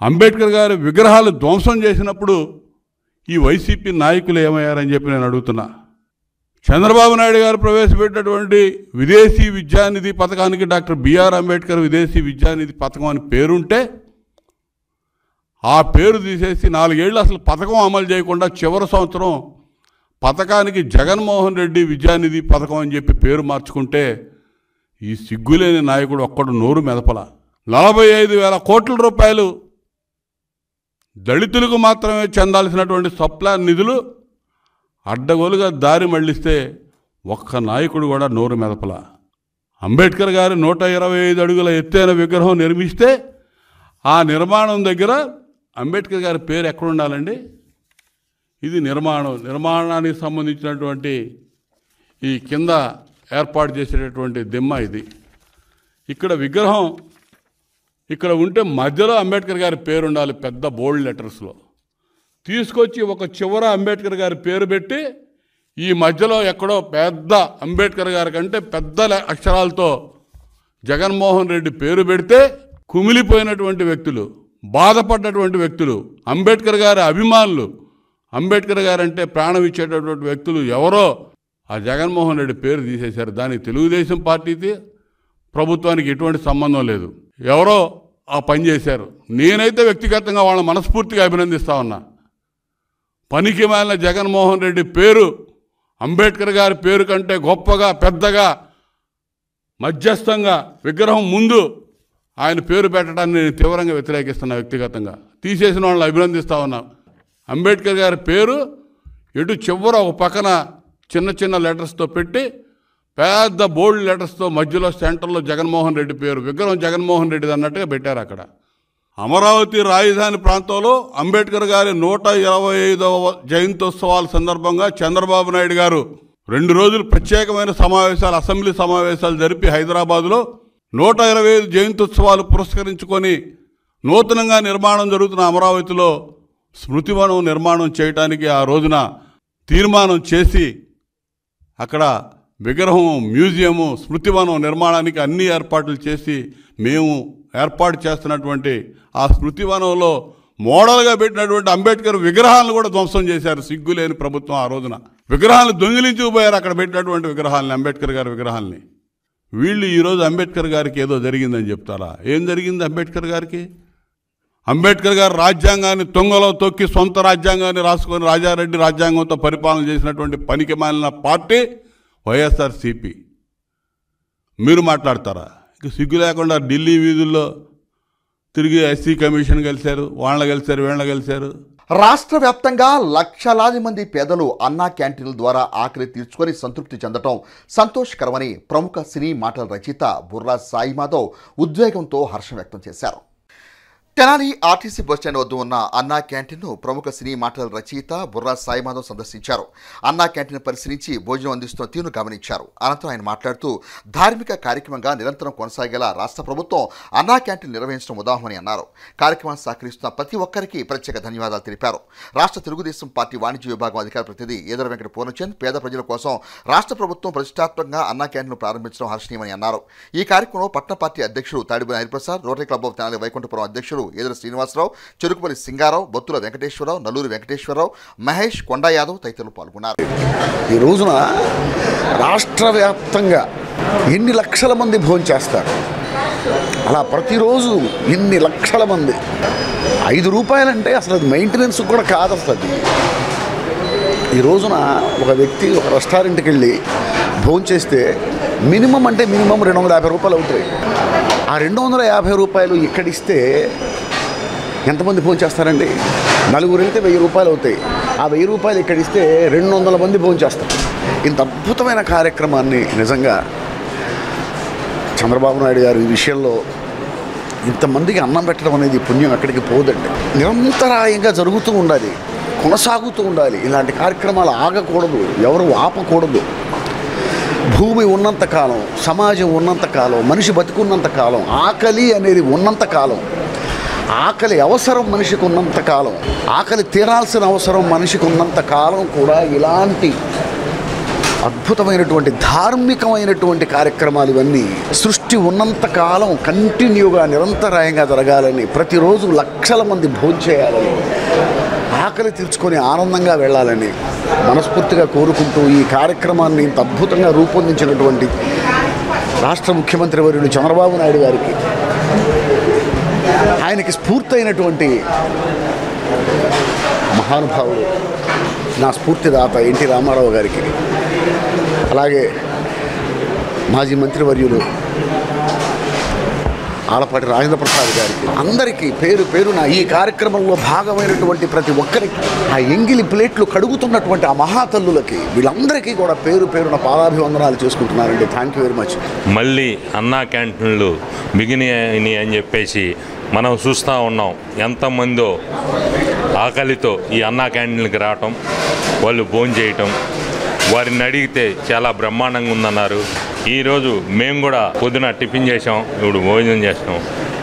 అంబేద్కర్ గారి విగ్రహాలు ధ్వంసం చేసినప్పుడు ఈ వైసీపీ నాయకులు ఏమయ్యారని చెప్పి నేను అడుగుతున్నా. చంద్రబాబు నాయుడు గారు ప్రవేశపెట్టినటువంటి విదేశీ విద్యానిధి పథకానికి డాక్టర్ బిఆర్ అంబేద్కర్ విదేశీ విద్యానిధి పథకం అని పేరుంటే ఆ పేరు తీసేసి 4 ఏళ్ళు అసలు పథకం అమలు చేయకుండా చివరి సంవత్సరం పథకానికి జగన్మోహన్ రెడ్డి విద్యానిధి పథకం అని చెప్పి పేరు మార్చుకుంటే ఈ సిగ్గులేని నాయకుడు ఒక్కడు నోరు మెదపల. 45,000 కోట్ల రూపాయలు దళితులకు మాత్రమే చెందాల్సినటువంటి సప్లాన్ నిధులు అడ్డగోలుగా దారి మళ్లిస్తే ఒక్క నాయకుడు కూడా నోరు మెదపల. అంబేద్కర్ గారి 125 అడుగుల ఎత్తైన విగ్రహం నిర్మిస్తే ఆ నిర్మాణం దగ్గర అంబేద్కర్ గారి పేరు ఎక్కడ ఉండాలండి? ఇది నిర్మాణానికి సంబంధించినటువంటి ఈ కింద ఏర్పాటు చేసేటటువంటి దిమ్మ ఇది. ఇక్కడ విగ్రహం ఇక్కడ ఉంటే మధ్యలో అంబేద్కర్ గారి పేరు ఉండాలి పెద్ద బోల్డ్ లెటర్స్లో. తీసుకొచ్చి ఒక చివర అంబేద్కర్ గారి పేరు పెట్టి ఈ మధ్యలో ఎక్కడో పెద్ద అంబేద్కర్ గారి కంటే పెద్ద అక్షరాలతో జగన్మోహన్ రెడ్డి పేరు పెడితే కుమిలిపోయినటువంటి వ్యక్తులు, బాధపడ్డటువంటి వ్యక్తులు, అంబేద్కర్ గారి అభిమానులు, అంబేద్కర్ గారు అంటే ప్రాణం ఇచ్చేటటువంటి వ్యక్తులు ఎవరో ఆ జగన్మోహన్ రెడ్డి పేరు తీసేశారు. దానికి తెలుగుదేశం పార్టీకి ప్రభుత్వానికి ఎటువంటి సంబంధం లేదు. ఎవరో ఆ పని చేశారు. నేనైతే వ్యక్తిగతంగా వాళ్ళని మనస్ఫూర్తిగా అభినందిస్తా ఉన్నా. పనికి మాలిన జగన్మోహన్ రెడ్డి పేరు అంబేద్కర్ గారి పేరు కంటే గొప్పగా, పెద్దగా, మధ్యస్థంగా విగ్రహం ముందు ఆయన పేరు పెట్టడాన్ని నేను తీవ్రంగా వ్యతిరేకిస్తున్నా. వ్యక్తిగతంగా తీసేసిన వాళ్ళని అభినందిస్తా ఉన్నా. అంబేద్కర్ గారి పేరు ఎటు చివర ఒక పక్కన చిన్న చిన్న లెటర్స్తో పెట్టి పెద్ద బోల్డ్ లెటర్స్తో మధ్యలో సెంటర్లో జగన్మోహన్ రెడ్డి పేరు, విగ్రహం జగన్మోహన్ రెడ్డిది అన్నట్టుగా పెట్టారు అక్కడ. అమరావతి రాజధాని ప్రాంతంలో అంబేద్కర్ గారి 125వ జయంత్యోత్సవాల సందర్భంగా చంద్రబాబు నాయుడు గారు 2 రోజులు ప్రత్యేకమైన సమావేశాలు, అసెంబ్లీ సమావేశాలు జరిపి హైదరాబాదులో 125 జయంత్యోత్సవాలు పురస్కరించుకొని నూతనంగా నిర్మాణం జరుగుతున్న అమరావతిలో స్మృతివనం నిర్మాణం చేయడానికి ఆ రోజున తీర్మానం చేసి అక్కడ విగ్రహం, మ్యూజియము, స్మృతివనం నిర్మాణానికి అన్ని ఏర్పాట్లు చేసి మేము ఏర్పాటు చేస్తున్నటువంటి ఆ స్మృతివనంలో మోడల్గా పెట్టినటువంటి అంబేద్కర్ విగ్రహాలను కూడా ధ్వంసం చేశారు సిగ్గులేని ప్రభుత్వం. ఆ రోజున విగ్రహాలను దొంగిలించుకుపోయారు, అక్కడ పెట్టినటువంటి విగ్రహాలని, అంబేద్కర్ గారి విగ్రహాలని. వీళ్ళు ఈరోజు అంబేద్కర్ గారికి ఏదో జరిగిందని చెప్తారా? ఏం జరిగింది అంబేద్కర్ గారికి? అంబేద్కర్ గారు రాజ్యాంగాన్ని తొంగలో తొక్కి సొంత రాజ్యాంగాన్ని రాసుకొని రాజారెడ్డి రాజ్యాంగంతో పరిపాలన చేసినటువంటి పనికి మాలిన పార్టీ వైఎస్ఆర్సీపీ. మీరు మాట్లాడతారా? ఇక సిగ్గు లేకుండా ఢిల్లీ వీధుల్లో తిరిగి ఎస్సీ కమిషన్ కలిశారు, వాళ్ళని కలిశారు, వీళ్ళని కలిశారు. రాష్ట్ర వ్యాప్తంగా లక్షలాది మంది పేదలు అన్నా క్యాంటీన్ల ద్వారా ఆకలి తీర్చుకొని సంతృప్తి చెందటం సంతోషకరమని ప్రముఖ సినీ మాటల రచయిత బుర్రా సాయి మాధవ్ ఉద్వేగంతో హర్షం వ్యక్తం చేశారు. తెనాలి ఆర్టీసీ బస్టాండ్ వద్ద ఉన్న అన్నా క్యాంటీన్ను ప్రముఖ సినీ మాటల రచయిత బుర్రా సాయి మాధవ్ సందర్శించారు. అన్నా క్యాంటీన్ పరిశీలించి భోజనం అందిస్తున్న తీరును గమనించారు. అనంతరం ఆయన మాట్లాడుతూ ధార్మిక కార్యక్రమంగా నిరంతరం కొనసాగేలా రాష్ట్ర ప్రభుత్వం అన్నా క్యాంటీన్ నిర్వహించడం ఉదాహరణని అన్నారు. కార్యక్రమాన్ని సహకరిస్తున్న ప్రతి ఒక్కరికి ప్రత్యేక ధన్యవాదాలు తెలిపారు. రాష్ట్ర తెలుగుదేశం పార్టీ వాణిజ్య విభాగం అధికార ప్రతినిధి ఈదర వెంకట పూర్ణచంద్ పేద ప్రజల కోసం రాష్ట్ర ప్రభుత్వం ప్రతిష్టాత్మకంగా అన్నా క్యాంటీన్ ప్రారంభించడం హర్షణీయమని అన్నారు. ఈ కార్యక్రమంలో పట్టణ పార్టీ అధ్యక్షుడు Tadiboina Hariprasad, rotary club of Tenali Vaikunthapuram అధ్యక్షుడు ఈదర శ్రీనివాసరావు, చెరుకుపల్లి సింగారావు, బొత్తుల వెంకటేశ్వరరావు, నల్లూరి వెంకటేశ్వరరావు, మహేష్, కొండా యాదవ్ తదితరులు పాల్గొన్నారు. ఈ రోజున రాష్ట్ర వ్యాప్తంగా ఎన్ని లక్షల మంది భోజనం చేస్తారు? అలా ప్రతిరోజు ఎన్ని లక్షల మంది. 5 రూపాయలంటే అసలు అది మెయింటెనెన్స్ కూడా కాదు అసలు. అది ఈ రోజున ఒక వ్యక్తి ఒక రెస్టారెంట్కి వెళ్ళి భోజనం చేస్తే మినిమం అంటే మినిమం 250 రూపాయలు అవుతాయి. ఆ 250 రూపాయలు ఇక్కడిస్తే ఎంతమంది భోజనం చేస్తారండి? 4 వెళ్తే 1000 రూపాయలు అవుతాయి. ఆ 1000 రూపాయలు ఇక్కడిస్తే 200 మంది భోజనం చేస్తారు. ఇంత అద్భుతమైన కార్యక్రమాన్ని నిజంగా చంద్రబాబు నాయుడు గారు ఈ విషయంలో ఇంతమందికి అన్నం పెట్టడం అనేది పుణ్యం ఎక్కడికి పోదండి. నిరంతరాయంగా జరుగుతూ ఉండాలి, కొనసాగుతూ ఉండాలి. ఇలాంటి కార్యక్రమాలు ఆగకూడదు, ఎవరు ఆపకూడదు. భూమి ఉన్నంతకాలం, సమాజం ఉన్నంతకాలం, మనిషి బతుకున్నంతకాలం, ఆకలి అనేది ఉన్నంతకాలం, ఆకలి అవసరం మనిషికి ఉన్నంతకాలం, ఆకలి తీరాల్సిన అవసరం మనిషికి ఉన్నంతకాలం కూడా ఇలాంటి అద్భుతమైనటువంటి ధార్మికమైనటువంటి కార్యక్రమాలు ఇవన్నీ సృష్టి ఉన్నంతకాలం కంటిన్యూగా నిరంతరాయంగా జరగాలని, ప్రతిరోజు లక్షల మంది భోజనం చేయాలని, ఆకలి తీర్చుకొని ఆనందంగా వెళ్ళాలని మనస్ఫూర్తిగా కోరుకుంటూ ఈ కార్యక్రమాన్ని ఇంత అద్భుతంగా రూపొందించినటువంటి రాష్ట్ర ముఖ్యమంత్రి వర్యుడు చంద్రబాబు నాయుడు గారికి, ఆయనకి స్ఫూర్తి అయినటువంటి మహానుభావుడు నా స్ఫూర్తిదాత ఎన్టీ రామారావు గారికి, అలాగే మాజీ మంత్రివర్యులు ఆలపాటి రాజేంద్ర ప్రసాద్ గారికి, అందరికీ పేరు పేరున ఈ కార్యక్రమంలో భాగమైనటువంటి ప్రతి ఒక్కరికి, ఆ ఎంగిలి ప్లేట్లు కడుగుతున్నటువంటి ఆ మహాతల్లులకి, వీళ్ళందరికీ కూడా పేరు పేరున పాదాభివందనాలు చేసుకుంటున్నారండి. Thank you very much. మళ్ళీ అన్నా క్యాంటీన్లు బిగినాయి అని చెప్పేసి మనం చూస్తూ ఉన్నాం. ఎంతమందో ఆకలితో ఈ అన్నా క్యాంటీన్కి రావటం, వాళ్ళు భోజనం చేయటం, వారిని అడిగితే చాలా బ్రహ్మాండంగా ఉందన్నారు. ఈరోజు మేము కూడా పొద్దున టిఫిన్ చేసాం, ఇప్పుడు భోజనం చేసాం.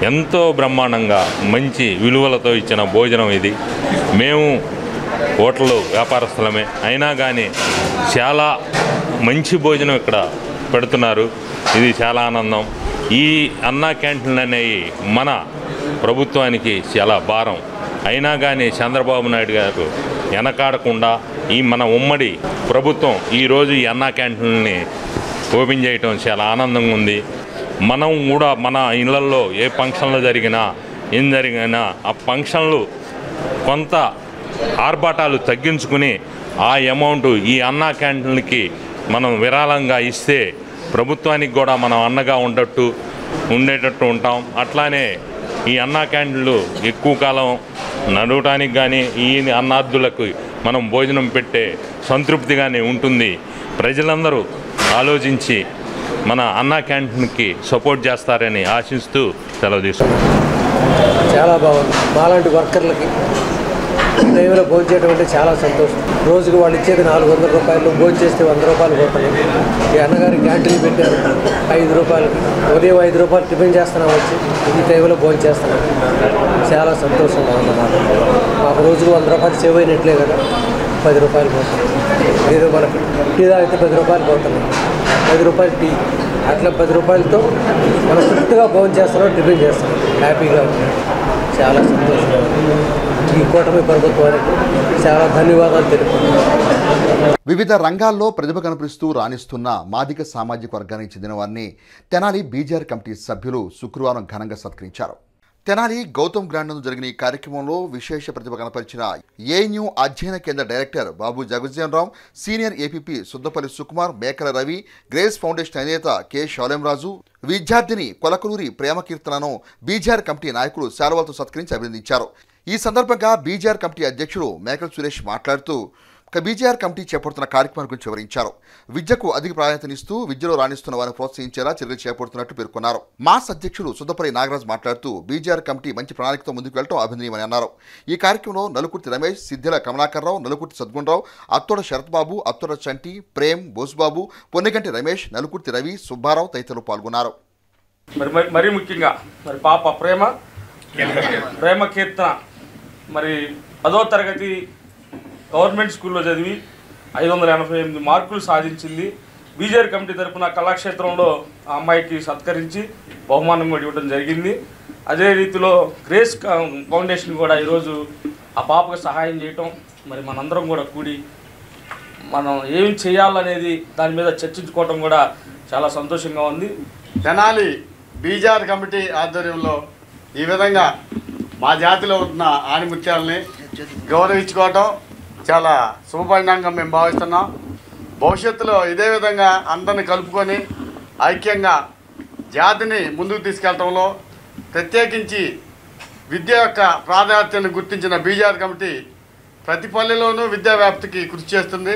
ఎంతో బ్రహ్మాండంగా మంచి విలువలతో ఇచ్చిన భోజనం ఇది. మేము హోటల్ వ్యాపారస్తులమే అయినా కానీ చాలా మంచి భోజనం ఇక్కడ పెడుతున్నారు. ఇది చాలా ఆనందం. ఈ అన్నా క్యాంటీన్లు అనేవి మన ప్రభుత్వానికి చాలా భారం. అయినా కానీ చంద్రబాబు నాయుడు గారు వెనకాడకుండా ఈ మన ఉమ్మడి ప్రభుత్వం ఈరోజు ఈ అన్నా క్యాంటీన్ని ఓపెన్ చేయటం చాలా ఆనందంగా ఉంది. మనం కూడా మన ఇళ్లల్లో ఏ ఫంక్షన్లు జరిగినా ఏం జరిగినా ఆ ఫంక్షన్లు కొంత ఆర్భాటాలు తగ్గించుకుని ఆ అమౌంట్ ఈ అన్నా క్యాంటీన్లకి మనం విరాళంగా ఇస్తే ప్రభుత్వానికి కూడా మనం అండగా ఉండేటట్టు ఉంటాం. అట్లానే ఈ అన్నా క్యాంటీన్లు ఎక్కువ కాలం నడవటానికి కానీ ఈ అన్నార్థులకు మనం భోజనం పెట్టే సంతృప్తిగానే ఉంటుంది. ప్రజలందరూ ఆలోచించి మన అన్నా క్యాంటీన్కి సపోర్ట్ చేస్తారని ఆశిస్తూ సెలవు తీసుకుంటాం. చాలా బాగుంది. మాలాంటి వర్కర్లకి టైంలో భోజనం చేయడం అంటే చాలా సంతోషం. రోజుకు వాళ్ళు ఇచ్చేది 400 రూపాయలు, భోజనం చేస్తే 100 రూపాయలు పోతాయి. ఈ అన్నగారి క్యాంటీన్ పెట్టారు 5 రూపాయలకి. ఉదయం 5 రూపాయలు టిఫిన్ చేస్తున్నాం, వచ్చి ఈ టైంలో భోజనం చేస్తున్నాం. చాలా సంతోషంగా ఉన్నమాట. మాకు రోజుకు 100 రూపాయలు సేవ్ అయినట్లే కదా. 10 రూపాయలు పోతుంది. ఏదో మనకు టీ తాగితే 10 రూపాయలు పోతున్నాయి, 10 రూపాయలు టీ, అట్లా 10 రూపాయలతో మనం తృప్తిగా భోజనం చేస్తున్నాం, టిఫిన్ చేస్తున్నాం, హ్యాపీగా ఉంది. చాలా సంతోషంగా ఈ కూటమి ప్రభుత్వానికి చాలా ధన్యవాదాలు తెలుపుతున్నాను. వివిధ రంగాల్లో ప్రతిభ కనపరుస్తూ రాణిస్తున్న మాదిగ సామాజిక వర్గానికి చెందిన వారిని తెనాలి బీజేఆర్ కమిటీ సభ్యులు శుక్రవారం ఘనంగా సత్కరించారు. తెనాలి గౌతమ్ గ్రాండ్ నందు జరిగిన ఈ కార్యక్రమంలో విశేష ప్రతిభ కనపరిచిన ఏఎన్యూ అధ్యయన కేంద్ర డైరెక్టర్ బాబు జగజ్జీవన్, సీనియర్ ఏపీపీ సుద్దపల్లి సుకుమార్, మేకల రవి, గ్రేస్ ఫౌండేషన్ అధినేత కె శౌలేంరాజు, విద్యార్థిని కొలకలూరి ప్రేమకీర్తనను బీజేఆర్ కమిటీ నాయకులు శాలువాలతో సత్కరించి అభినందించారు. ఈ సందర్భంగా బీజేఆర్ కమిటీ అధ్యక్షుడు మేకల సురేష్ మాట్లాడుతూ బీజేఆర్ కమిటీ చేపడుతున్న కార్యక్రమాల గురించి వివరించారు. విద్యకు అధిక ప్రాధాన్యతనిస్తూ విద్యలో రాణిస్తున్న వారిని ప్రోత్సహించేలా చర్యలు చేపడుతున్నట్టు పేర్కొన్నారు. మాస్ అధ్యక్షుడు సుద్దపల్లి నాగరాజ్ మాట్లాడుతూ బీజేఆర్ కమిటీ మంచి ప్రణాళికతో ముందుకు వెళ్లడం అభినందనీయమని అన్నారు. ఈ కార్యక్రమంలో నలుకుర్తి రమేష్, సిద్దిల కమలాకర్రావు, నలుకుర్తి సద్గుణరావు, అత్తోడ శరత్బాబు, అత్తోడ చంటి, ప్రేమ్, బోసుబాబు, పొన్నిగంటి రమేష్, నలుకుర్తి రవి, సుబ్బారావు తదితరులు పాల్గొన్నారు. మరీ ముఖ్యంగా పాప ప్రేమ కీర్తన 10వ తరగతి గవర్నమెంట్ స్కూల్లో చదివి 588 మార్కులు సాధించింది. బీజేఆర్ కమిటీ తరఫున కళాక్షేత్రంలో ఆ అమ్మాయికి సత్కరించి బహుమానం కూడా ఇవ్వడం జరిగింది. అదే రీతిలో గ్రేస్ ఫౌండేషన్ కూడా ఈరోజు ఆ పాపకు సహాయం చేయటం, మనందరం కూడా కూడి మనం ఏం చేయాలనేది దాని మీద చర్చించుకోవటం కూడా చాలా సంతోషంగా ఉంది. తెనాలి బీజేఆర్ కమిటీ ఆధ్వర్యంలో ఈ విధంగా మా జాతిలో ఉన్న ఆణిముత్యాలని గౌరవించుకోవటం చాలా శుభపరిణామంగా మేము భావిస్తున్నాం. భవిష్యత్తులో ఇదే విధంగా అందరిని కలుపుకొని ఐక్యంగా జాతిని ముందుకు తీసుకెళ్లడంలో ప్రత్యేకించి విద్య యొక్క ప్రాధాన్యతను గుర్తించిన బీజేఆర్ కమిటీ ప్రతి పల్లెలోనూ విద్యా వ్యాప్తికి కృషి చేస్తుంది.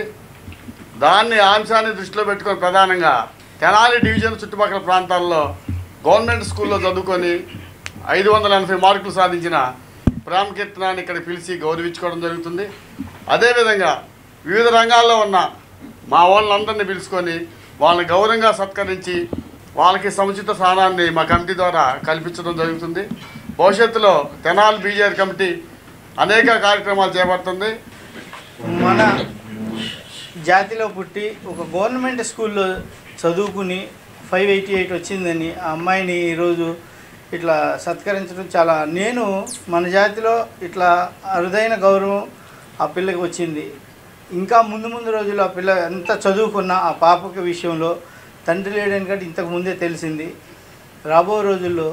దాన్ని అంశాన్ని దృష్టిలో పెట్టుకొని ప్రధానంగా తెనాలి డివిజన్ చుట్టుపక్కల ప్రాంతాల్లో గవర్నమెంట్ స్కూల్లో చదువుకొని 580 మార్కులు సాధించిన ప్రేమకీర్తనాన్ని ఇక్కడ పిలిచి గౌరవించుకోవడం జరుగుతుంది. అదేవిధంగా వివిధ రంగాల్లో ఉన్న మా వాళ్ళందరినీ పిలుచుకొని వాళ్ళని గౌరవంగా సత్కరించి వాళ్ళకి సముచిత స్థానాన్ని మా కమిటీ ద్వారా కల్పించడం జరుగుతుంది. భవిష్యత్తులో తెనాలి బీజేఆర్ కమిటీ అనేక కార్యక్రమాలు చేపడుతుంది. మన జాతిలో పుట్టి ఒక గవర్నమెంట్ స్కూల్లో చదువుకుని 588 వచ్చిందని ఆ అమ్మాయిని ఈరోజు ఇట్లా సత్కరించడం చాలా, నేను మన జాతిలో ఇట్లా అరుదైన గౌరవం ఆ పిల్లకి వచ్చింది. ఇంకా ముందు రోజుల్లో ఆ పిల్ల ఎంత చదువుకున్నా ఆ పాపకి విషయంలో తండ్రి లేడని కంటే ఇంతకు ముందే తెలిసింది. రాబో రోజుల్లో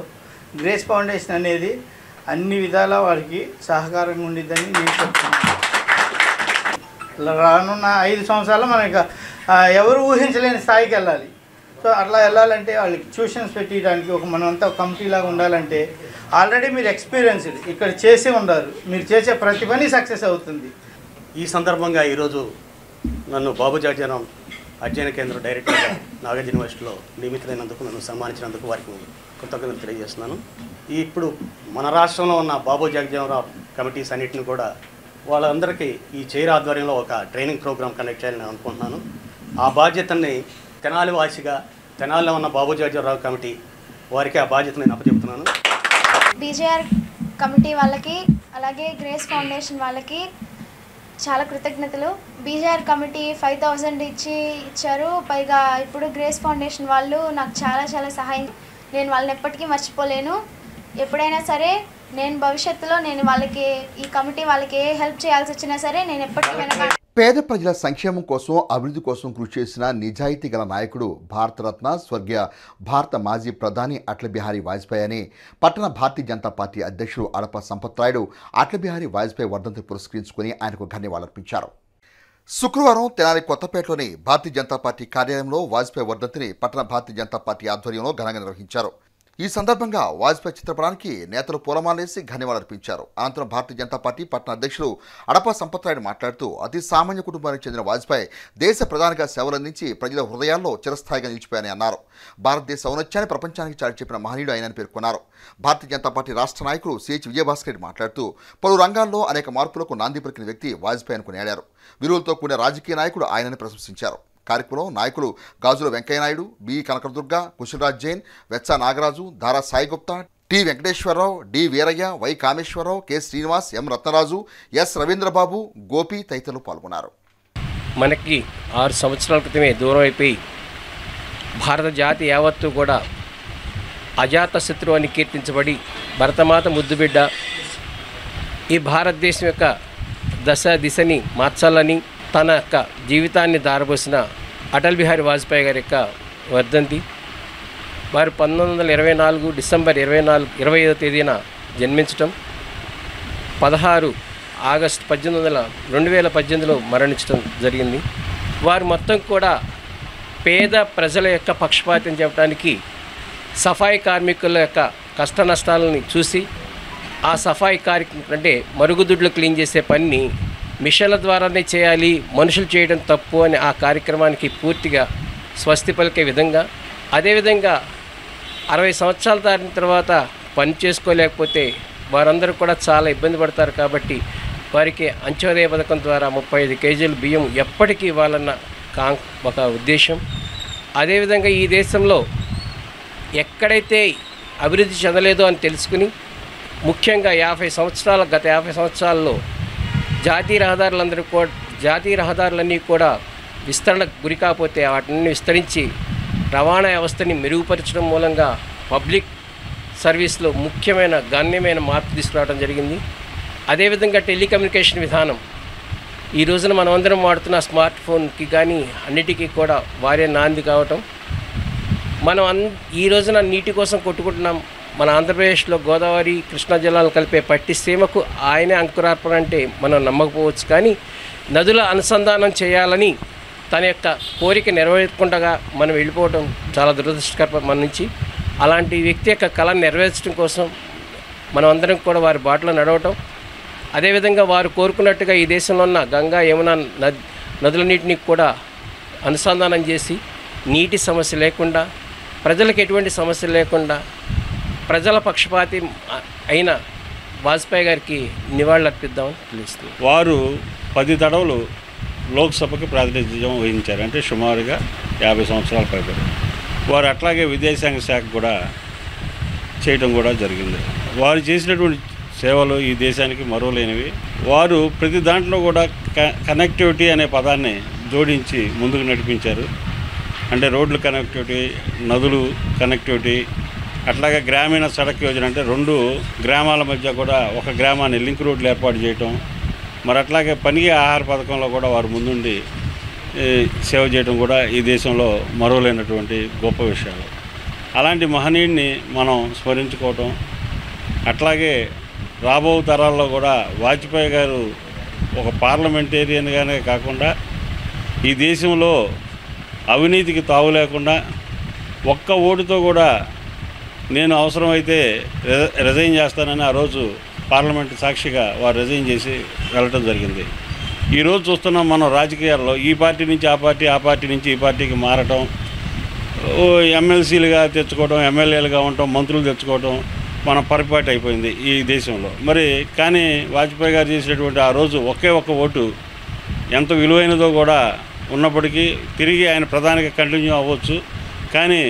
గ్రేస్ ఫౌండేషన్ అనేది అన్ని విధాలా వారికి సహకారంగా ఉండిద్దని నేను చెప్తున్నాను. రానున్న 5 సంవత్సరాల్లో మనకి ఎవరు ఊహించలేని స్థాయికి వెళ్ళాలి. సో అట్లా వెళ్ళాలంటే వాళ్ళకి ట్యూషన్స్ పెట్టడానికి మనమంతా కమిటీలాగా ఉండాలంటే ఆల్రెడీ మీరు ఎక్స్పీరియన్స్డ్ ఇక్కడ చేసి ఉన్నారు, మీరు చేసే ప్రతి పని సక్సెస్ అవుతుంది. ఈ సందర్భంగా ఈరోజు నన్ను బాబు జగజ్జీవన్ అధ్యయన కేంద్ర డైరెక్టర్గా నాగార్జున యూనివర్సిటీలో నియమితులైనందుకు నన్ను సన్మానించినందుకు వారికి కృతజ్ఞతలు తెలియజేస్తున్నాను. ఇప్పుడు మన రాష్ట్రంలో ఉన్న బాబు జగజ్జీవన్ కమిటీస్ అన్నింటిని కూడా వాళ్ళందరికీ ఈ చైర్ ఆధ్వర్యంలో ఒక ట్రైనింగ్ ప్రోగ్రామ్ కండక్ట్ చేయాలని నేను అనుకుంటున్నాను. ఆ బాధ్యతని తెనాలి వాసిగా తెనాలిలో ఉన్న బాబు జగజ్జీవన్ కమిటీ వారికి ఆ బాధ్యతను నేను అప్పచెప్తున్నాను. బీజేఆర్ కమిటీ వాళ్ళకి అలాగే గ్రేస్ ఫౌండేషన్ వాళ్ళకి చాలా కృతజ్ఞతలు. బీజేఆర్ కమిటీ 5000 ఇచ్చారు. పైగా ఇప్పుడు గ్రేస్ ఫౌండేషన్ వాళ్ళు నాకు చాలా సహాయం, నేను వాళ్ళని ఎప్పటికీ మర్చిపోలేను. ఎప్పుడైనా సరే నేను భవిష్యత్తులో వాళ్ళకి ఈ కమిటీ వాళ్ళకి ఏ హెల్ప్ చేయాల్సి వచ్చినా సరే నేను ఎప్పటికీ వెనక. పేద ప్రజల సంక్షేమం కోసం అభివృద్ధి కోసం కృషి చేసిన నిజాయితీ గల నాయకుడు భారతరత్న స్వర్గీయ భారత మాజీ ప్రధాని అటల్ బిహారీ వాజ్పేయి అని పట్టణ భారతీయ జనతా పార్టీ అధ్యక్షుడు అడప సంపత్ రాయుడు అటల్ బిహారీ వాజ్పేయి వర్ధంతి పురస్కరించుకుని ఆయనకు ధన్యవాదాలర్పించారు. శుక్రవారం తెనాలి కొత్తపేటలోని భారతీయ జనతా పార్టీ కార్యాలయంలో వాజ్పేయి వర్ధంతిని పట్టణ భారతీయ జనతా పార్టీ ఆధ్వర్యంలో ఘనంగా నిర్వహించారు. ఈ సందర్భంగా వాజ్పేయి చిత్రపటానికి నేతలు పూలమాలేసి ఘన్యవాదాలర్పించారు. అనంతరం భారతీయ జనతా పార్టీ పట్టణ అధ్యక్షుడు అడప సంపత్ రాయుడు మాట్లాడుతూ అతి సామాన్య కుటుంబానికి చెందిన వాజ్పేయి దేశ ప్రధానిగా సేవలందించి ప్రజల హృదయాల్లో చిరస్థాయిగా నిలిచిపోయాయని అన్నారు. భారతదేశ ఔన్నత్యాన్ని ప్రపంచానికి చాటి చెప్పిన మహనీయుడు ఆయనని పేర్కొన్నారు. భారతీయ జనతా పార్టీ రాష్ట్ర నాయకులు సిహెచ్ విజయభాస్కర్ రెడ్డి మాట్లాడుతూ పలు రంగాల్లో అనేక మార్పులకు నాంది పలికిన వ్యక్తి వాజ్పేయి అని కొనియాడారు. విలువలతో కూడిన రాజకీయ నాయకుడు ఆయనని ప్రశంసించారు. కార్యక్రమంలో నాయకులు Gajula Venkayyanaidu, B Kanakadurga, Kushalraj Jain, Veccha Nagaraju, Dara Sai Gupta, T Venkateswararao, D Veeraiah, Y Kameswararao, K Srinivas, M Ratnaraju, S Ravindrababu, Gopi తదితరులు పాల్గొన్నారు. మనకి 6 సంవత్సరాల క్రితమే దూరం అయిపోయి భారత జాతి యావత్తు కూడా అజాత శత్రువు అని కీర్తించబడి భరతమాత ముద్దుబిడ్డ ఈ భారతదేశం యొక్క దిశని మార్చాలని తన యొక్క జీవితాన్ని దారబోసిన అటల్ బిహారీ వాజ్పేయి గారి యొక్క వర్ధంతి. వారు 1924 డిసెంబర్ 25వ తేదీన జన్మించటం, 16 ఆగస్టు 2018లో మరణించడం జరిగింది. వారు మొత్తం కూడా పేద ప్రజల యొక్క పక్షపాతం చెప్పడానికి సఫాయి కార్మికుల యొక్క కష్ట నష్టాలని చూసి ఆ సఫాయి కార్మికులు అంటే మరుగుదొడ్లు క్లీన్ చేసే పనిని మిషన్ల ద్వారానే చేయాలి, మనుషులు చేయడం తప్పు అని ఆ కార్యక్రమానికి పూర్తిగా స్వస్తి పలికే విధంగా, అదేవిధంగా 60 సంవత్సరాల దాటిన తర్వాత పని చేసుకోలేకపోతే వారందరూ కూడా చాలా ఇబ్బంది పడతారు. కాబట్టి వారికి అంత్యోదయ పథకం ద్వారా 35 కేజీల బియ్యం ఎప్పటికీ ఇవ్వాలన్న ఒక ఉద్దేశం. అదేవిధంగా ఈ దేశంలో ఎక్కడైతే అభివృద్ధి చెందలేదో అని తెలుసుకుని ముఖ్యంగా గత 50 సంవత్సరాల్లో జాతీయ రహదారులన్నీ కూడా విస్తరణకు గురి కాకపోతే వాటిని విస్తరించి రవాణా వ్యవస్థని మెరుగుపరచడం మూలంగా పబ్లిక్ సర్వీస్లో గణనీయమైన మార్పు తీసుకురావడం జరిగింది. అదేవిధంగా టెలికమ్యూనికేషన్ విధానం ఈ రోజున మనమందరం వాడుతున్న స్మార్ట్ ఫోన్కి కానీ అన్నిటికీ కూడా వారే నాంది కావటం. ఈ రోజున నీటి కోసం కొట్టుకుంటున్నాం. మన ఆంధ్రప్రదేశ్లో గోదావరి కృష్ణా జిల్లాలను కలిపే పట్టిసీమకు ఆయనే అంకురార్పణ అంటే మనం నమ్మకపోవచ్చు, కానీ నదుల అనుసంధానం చేయాలని తన యొక్క కోరిక నెరవేర్చుకుండగా మనం వెళ్ళిపోవడం చాలా దురదృష్టకరం మన నుంచి. అలాంటి వ్యక్తి యొక్క కళను నెరవేర్చడం కోసం మనం అందరం కూడా వారి బాటలో నడవటం, అదేవిధంగా వారు కోరుకున్నట్టుగా ఈ దేశంలో ఉన్న గంగా యమున నదులన్నింటినీ కూడా అనుసంధానం చేసి నీటి సమస్య లేకుండా, ప్రజలకు ఎటువంటి సమస్య లేకుండా ప్రజల పక్షపాతి అయిన వాజ్పేయి గారికి నివాళులర్పిద్దామని తెలుస్తుంది. వారు 10 తడవలు లోక్సభకి ప్రాతినిధ్యం వహించారు, అంటే సుమారుగా 50 సంవత్సరాల పైబడి. వారు అట్లాగే విదేశాంగ శాఖ కూడా చేయటం కూడా జరిగింది. వారు చేసినటువంటి సేవలు ఈ దేశానికి మరువలేనివి. వారు ప్రతి దాంట్లో కూడా కనెక్టివిటీ అనే పదాన్ని జోడించి ముందుకు నడిపించారు. అంటే రోడ్లు కనెక్టివిటీ, నదులు కనెక్టివిటీ, అట్లాగే గ్రామీణ సడక్ యోజన అంటే 2 గ్రామాల మధ్య కూడా ఒక గ్రామాన్ని లింక్ రోడ్లు ఏర్పాటు చేయటం, మరి అట్లాగే పనికి ఆహార పథకంలో కూడా వారు ముందుండి సేవ చేయడం కూడా ఈ దేశంలో మరువలేనటువంటి గొప్ప విషయాలు. అలాంటి మహనీయుడిని మనం స్మరించుకోవటం, అట్లాగే రాబో తరాల్లో కూడా వాజ్పేయి గారు ఒక పార్లమెంటేరియన్గానే కాకుండా ఈ దేశంలో అవినీతికి తావు లేకుండా ఒక్క ఓటుతో కూడా నేను అవసరమైతే రిజైన్ చేస్తానని ఆ రోజు పార్లమెంట్ సాక్షిగా వారు రిజైన్ చేసి వెళ్ళటం జరిగింది. ఈరోజు చూస్తున్నాం మనం రాజకీయాల్లో ఈ పార్టీ నుంచి ఆ పార్టీ నుంచి ఈ పార్టీకి మారటం, ఎమ్మెల్సీలుగా తెచ్చుకోవడం, ఎమ్మెల్యేలుగా ఉండటం, మంత్రులు తెచ్చుకోవడం మన పరిపాటి అయిపోయింది ఈ దేశంలో. మరి కానీ వాజ్పేయి గారు చేసినటువంటి ఆ రోజు ఒకే ఒక్క ఓటు ఎంత విలువైనదో కూడా ఉన్నప్పటికీ తిరిగి ఆయన ప్రధానిగా కంటిన్యూ అవ్వచ్చు, కానీ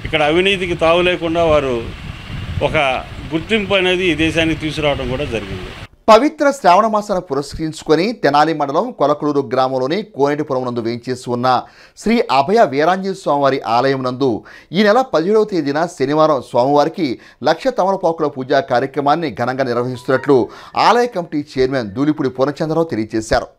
ఇక్కడ అవినీతికి తావు లేకుండా వారు ఒక గుర్తింపు అనేది ఈ దేశానికి తీసుకురావడం కూడా జరిగింది. పవిత్ర శ్రావణ మాసాన్ని పురస్కరించుకొని తెనాలి మండలం కొలకలూరు గ్రామంలోని కోనేటిపురం నందు వేయించేసి ఉన్న శ్రీ అభయ వీరాంజనేయ స్వామివారి ఆలయం నందు ఈ నెల 17వ తేదీన శనివారం స్వామివారికి 1,00,000 తమలపాకుల పూజా కార్యక్రమాన్ని ఘనంగా నిర్వహిస్తున్నట్లు ఆలయ కమిటీ చైర్మన్ దూలిపూడి పూర్ణచంద్రరావు తెలియజేశారు.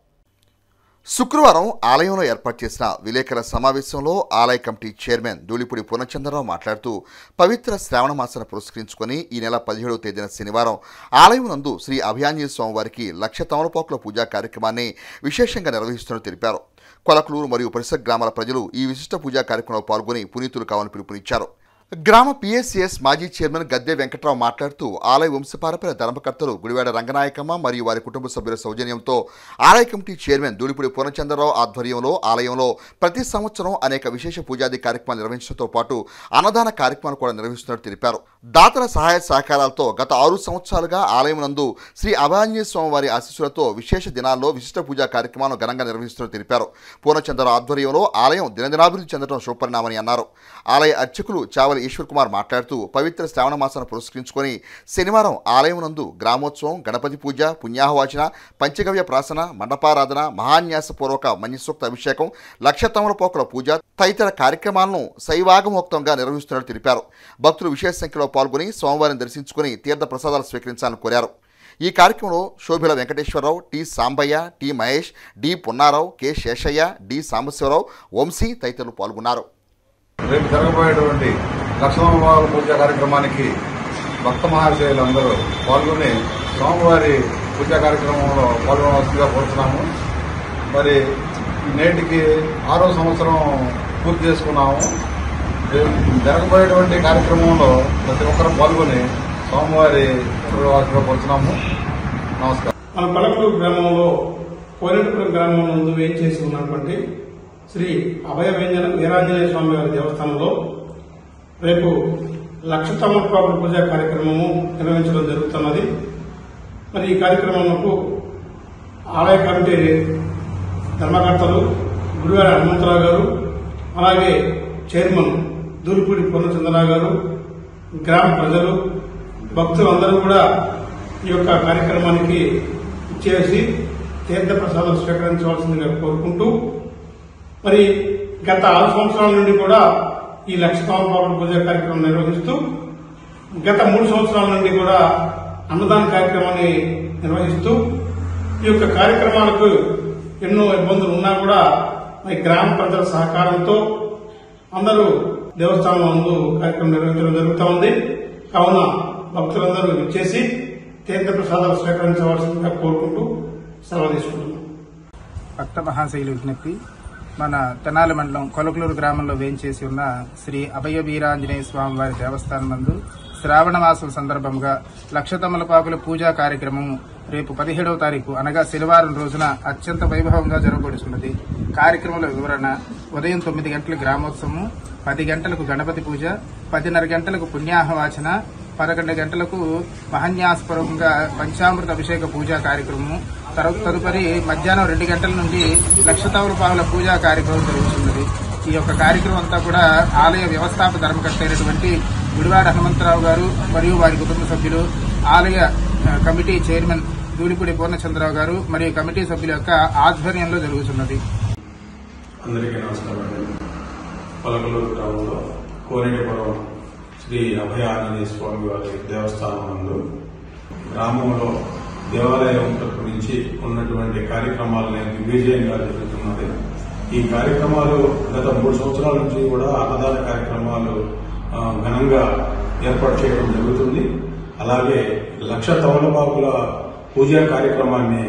శుక్రవారం ఆలయంలో ఏర్పాటు చేసిన విలేకరుల సమావేశంలో ఆలయ కమిటీ చైర్మన్ దూలిపూడి పూర్ణచంద్రరావు మాట్లాడుతూ పవిత్ర శ్రావణ మాసాన్ని పురస్కరించుకొని ఈ నెల 17వ తేదీన శనివారం ఆలయం నందు శ్రీ అభయాంజనేయ స్వామి వారికి 1,00,000 తమలపాకుల పూజా కార్యక్రమాన్ని విశేషంగా నిర్వహిస్తున్నట్టు తెలిపారు. కొలకలూరు మరియు పరిసర గ్రామాల ప్రజలు ఈ విశిష్ట పూజా కార్యక్రమంలో పాల్గొని పునీతులు కావాలని పిలుపునిచ్చారు. గ్రామ పిఎస్సిఎస్ మాజీ చైర్మన్ గద్దె వెంకట్రావు మాట్లాడుతూ ఆలయ వంశపారపర్య ధర్మకర్తలు గుడివాడ రంగనాయకమ్మ మరియు వారి కుటుంబ సభ్యుల సౌజన్యంతో ఆలయ కమిటీ చైర్మన్ దూలిపూడి పూర్ణచంద్రరావు ఆధ్వర్యంలో ఆలయంలో ప్రతి సంవత్సరం అనేక విశేష పూజాది కార్యక్రమాలు నిర్వహించడంతో పాటు అన్నదాన కార్యక్రమాలు కూడా నిర్వహిస్తున్నట్టు తెలిపారు. దాతల సహాయ సహకారాలతో గత 6 సంవత్సరాలుగా ఆలయం నందు శ్రీ అభయాంజనేయ స్వామి వారి ఆశీస్సులతో విశేష దినాల్లో విశిష్ట పూజా కార్యక్రమాలను ఘనంగా నిర్వహిస్తున్నట్టు తెలిపారు. పూర్ణచంద్రరావు ఆధ్వర్యంలో ఆలయం దినదినాభివృద్ధి చెందడం శుభపరిణామని అన్నారు. ఆలయ అర్చకులు చావలి కమిషనర్ ఈశ్వర్ కుమార్ మాట్లాడుతూ పవిత్ర శ్రావణ మాసాన్ని పురస్కరించుకొని శనివారం ఆలయం నందు గ్రామోత్సవం, గణపతి పూజ, పుణ్యాహవాచన, పంచగవ్య ప్రాసన, మండపారాధన, మహాన్యాసపూర్వక మన్యసూక్త అభిషేకం, లక్ష తమలపాకుల పూజ తదితర కార్యక్రమాలను శైవాగమోక్తంగా నిర్వహిస్తున్నట్టు తెలిపారు. భక్తులు విశేష సంఖ్యలో పాల్గొని స్వామివారిని దర్శించుకుని తీర్థ ప్రసాదాలు స్వీకరించాలని కోరారు. ఈ కార్యక్రమంలో Shobhila Venkateswararao, T Sambaiah, T Mahesh, D Punnarao, K Seshaiah, D Sambasivarao, Vamsi తదితరులు పాల్గొన్నారు. రేపు జరగబోయేటువంటి లక్షణవార పూజ కార్యక్రమానికి భక్త మహాశయులు అందరూ పాల్గొని స్వామివారి పూజా కార్యక్రమంలో పాల్గొనవలసిందిగా కోరుతున్నాము. మరి నేటికి 6వ సంవత్సరం పూర్తి చేసుకున్నాము. జరగబోయేటువంటి కార్యక్రమంలో ప్రతి ఒక్కరూ పాల్గొని స్వామివారి కోరుతున్నాము. నమస్కారం. మన పలకలూరు గ్రామంలో కోనేటిపురం గ్రామం నందు వేయించేసి ఉన్నటువంటి శ్రీ అభయ వీరాంజనేయ స్వామి వారి దేవస్థానంలో రేపు లక్ష తమలపాకుల పూజా కార్యక్రమము నిర్వహించడం జరుగుతున్నది. మరి ఈ కార్యక్రమంలో ఆలయ కమిటీ ధర్మకర్తలు గుడివాడ హనుమంతరావు గారు, అలాగే చైర్మన్ దూలిపూడి పూర్ణచంద్రరావు గారు, గ్రామ ప్రజలు, భక్తులందరూ కూడా ఈ యొక్క కార్యక్రమానికి ఇచ్చేసి తీర్థ ప్రసాదాలు స్వీకరించవలసిందిగా కోరుకుంటూ, మరి గత 6 సంవత్సరాల నుండి కూడా ఈ లక్ష తమలపాకుల పూజ కార్యక్రమం నిర్వహిస్తూ గత 3 సంవత్సరాల నుండి కూడా అన్నదాన కార్యక్రమాన్ని నిర్వహిస్తూ ఈ యొక్క కార్యక్రమాలకు ఎన్నో ఇబ్బందులు ఉన్నా కూడా మరి గ్రామ ప్రజల సహకారంతో అందరూ దేవస్థానం ముందు కార్యక్రమం నిర్వహించడం జరుగుతూ ఉంది. కావున భక్తులందరూ ఇచ్చేసి తీర్థ ప్రసాదాలు స్వీకరించవలసిందిగా కోరుకుంటూ సెలవు తీసుకుంటున్నాం. భక్త మహాశైలి విజ్ఞప్తి. మన తెనాలి మండలం కొలకలూరు గ్రామంలో వేంచేసి ఉన్న శ్రీ అభయ వీరాంజనేయ స్వామి వారి దేవస్థానం నందు శ్రావణ మాసం సందర్భంగా లక్ష తమలపాకుల పూజా కార్యక్రమం రేపు 17వ తారీఖు అనగా శనివారం రోజున అత్యంత వైభవంగా జరగబడుతున్నది. కార్యక్రమంలో వివరణ: ఉదయం 9 గంటల గ్రామోత్సవం, 10 గంటలకు గణపతి పూజ, 10:30 గంటలకు పుణ్యాహవాచన, 11 గంటలకు మహాన్యాసపూర్వకంగా పంచామృత అభిషేక పూజా కార్యక్రమం, తదుపరి మధ్యాహ్నం 2 గంటల నుండి లక్ష తమలపాకుల పూజా కార్యక్రమం జరుగుతున్నది. ఈ యొక్క కార్యక్రమం అంతా కూడా ఆలయ వ్యవస్థాపక ధర్మకర్త అయినటువంటి గుడివాడ హనుమంతరావు గారు మరియు వారి కుటుంబ సభ్యులు, ఆలయ కమిటీ చైర్మన్ దూలిపూడి పూర్ణచంద్రరావు గారు మరియు కమిటీ సభ్యుల యొక్క ఆధ్వర్యంలో జరుగుతున్నది. అందరికీ నమస్కారం. పలకలూరు గ్రామంలో కోనేటిపురం శ్రీ అభయ ఆంజనేయ స్వామి వారి దేవస్థానం నందు గ్రామంలో దేవాలయం తరపు నుంచి ఉన్నటువంటి కార్యక్రమాలని దిగ్విజయంగా జరుగుతున్నది. ఈ కార్యక్రమాలు గత 3 సంవత్సరాల నుంచి కూడా అన్నదాన కార్యక్రమాలు ఘనంగా ఏర్పాటు చేయడం జరుగుతుంది. అలాగే లక్ష తమలపాకుల పూజా కార్యక్రమాన్ని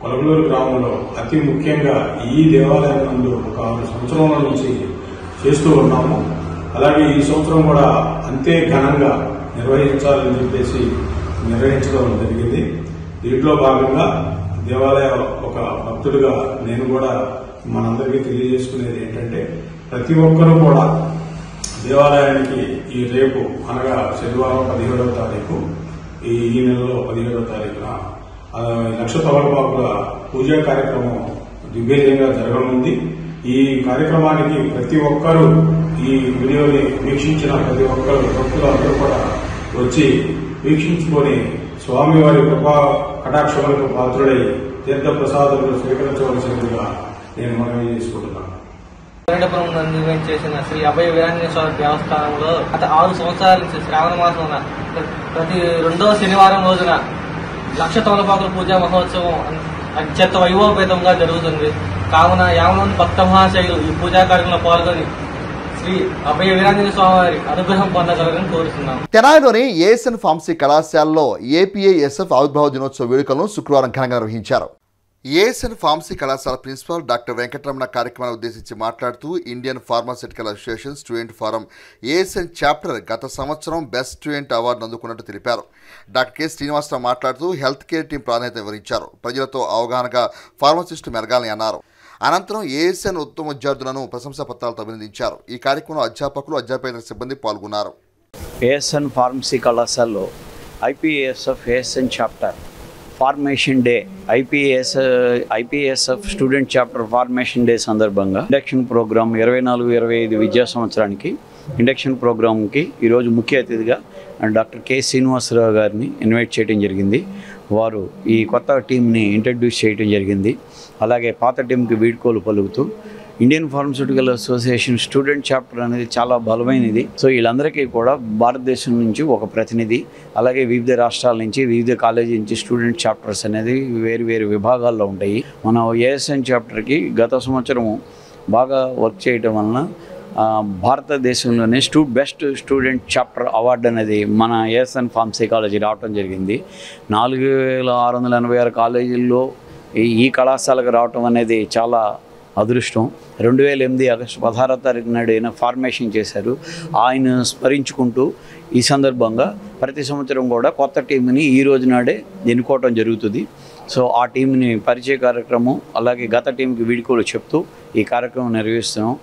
కొలగలూరు గ్రామంలో అతి ముఖ్యంగా ఈ దేవాలయం నందు ఒక 6 సంవత్సరాల నుంచి చేస్తూ ఉన్నాము. అలాగే ఈ సంవత్సరం కూడా అంతే ఘనంగా నిర్వహించాలని చెప్పేసి నిర్వహించడం జరిగింది. దీంట్లో భాగంగా దేవాలయ ఒక భక్తుడిగా నేను కూడా మనందరికీ తెలియజేసుకునేది ఏంటంటే, ప్రతి ఒక్కరూ కూడా దేవాలయానికి ఈ రేపు అనగా శనివారం 17వ తారీఖు ఈ నెలలో 17వ తారీఖున లక్ష తమలపాకుల పూజా కార్యక్రమం దిగ్విజయంగా జరగనుంది. ఈ కార్యక్రమానికి ప్రతి ఒక్కరూ ఈ వీడియోని వీక్షించిన ప్రతి ఒక్కరు భక్తులు అందరూ కూడా వచ్చి వీక్షించుకొని స్వామివారి కృపా కటాక్షములకు పాత్రుడై తీర్థ ప్రసాదాలు స్వీకరించవలసిందిగా నేను మనవి చేసుకుంటున్నాను. కోనేటిపురం నందు చేసిన శ్రీ అభయ వీరాంజనేయ స్వామి దేవస్థానంలో గత 6 సంవత్సరాల నుంచి శ్రావణ మాసం ప్రతి 2వ శనివారం రోజున లక్ష తమలపాకుల పూజా మహోత్సవం అత్యంత వైభవపేతంగా జరుగుతుంది. కావున 50 మంది భక్త మహాశైలు ఈ పూజా కార్యక్రమంలో పాల్గొని శ్రీ అభయ వీరాంజనేయ స్వామి వారి అనుగ్రహం పొందగలరని కోరుతున్నాం. తెనాలిలోని ఏఎస్ఎన్ ఫార్మసీ కళాశాలలో ఏపీఐఎస్ఎఫ్ ఆవిర్భావ దినోత్సవ వేడుకలను శుక్రవారం ఘనంగా నిర్వహించారు. ఏఎస్ఎన్ ఫార్మసీ కళాశాల ప్రిన్సిపాల్ డాక్టర్ వెంకటరమణ కార్యక్రమాన్ని ఉద్దేశించి మాట్లాడుతూ Indian pharmaceutical association student forum ASN chapter గత సంవత్సరం బెస్ట్ స్టూడెంట్ అవార్డు అందుకున్నట్టు తెలిపారు. డాక్టర్ కె శ్రీనివాసరావు మాట్లాడుతూ హెల్త్ కేర్ టీం ప్రాధాన్యత వివరించారు. ప్రజలతో అవగాహనగా ఫార్మసిస్టు మెరగాలని అన్నారు. అనంతరం ఏఎస్ఎన్ ఉత్తమ విద్యార్థులను ప్రశంసా పత్రాలతో అభినందించారు. ఈ కార్యక్రమంలో అధ్యాపకులు, అధ్యాపేతర సిబ్బంది పాల్గొన్నారు. ఏఎస్ఎన్ ఫార్మసీ కళాశాలలో I P A S F A S N chapter formation day I P S F student chapter formation day సందర్భంగా ఇండక్షన్ ప్రోగ్రామ్ 24-25 విద్యా సంవత్సరానికి ఇండక్షన్ ప్రోగ్రామ్కి ఈరోజు ముఖ్య అతిథిగా డాక్టర్ కె శ్రీనివాసరావు గారిని ఇన్వైట్ చేయడం జరిగింది. వారు ఈ కొత్త టీంని ఇంట్రడ్యూస్ చేయడం జరిగింది. అలాగే పాత టీంకి వీడ్కోలు పలుకుతూ Indian pharmaceutical association student chapter అనేది చాలా బలమైనది. సో వీళ్ళందరికీ కూడా భారతదేశం నుంచి ఒక ప్రతినిధి, అలాగే వివిధ రాష్ట్రాల నుంచి వివిధ కాలేజీ నుంచి స్టూడెంట్ చాప్టర్స్ అనేది వేరు విభాగాల్లో ఉంటాయి. మన ఏఎస్ఎన్ చాప్టర్కి గత సంవత్సరం బాగా వర్క్ చేయడం వలన భారతదేశంలోనే బెస్ట్ స్టూడెంట్ చాప్టర్ అవార్డు అనేది మన ఏఎస్ఎన్ ఫార్మసీ కాలేజీ రావడం జరిగింది. 4686 కాలేజీల్లో ఈ కళాశాలకు రావటం అనేది చాలా అదృష్టం. 2008 ఆగస్టు 16వ తారీఖు నాడు ఆయన ఫార్మేషన్ చేశారు. ఆయన స్మరించుకుంటూ ఈ సందర్భంగా ప్రతి సంవత్సరం కూడా కొత్త టీంని ఈ రోజు నాడే ఎన్నుకోవటం జరుగుతుంది. సో ఆ టీంని పరిచయ కార్యక్రమం, అలాగే గత టీంకి వీడ్కోలు చెప్తూ ఈ కార్యక్రమం నిర్వహిస్తున్నాం.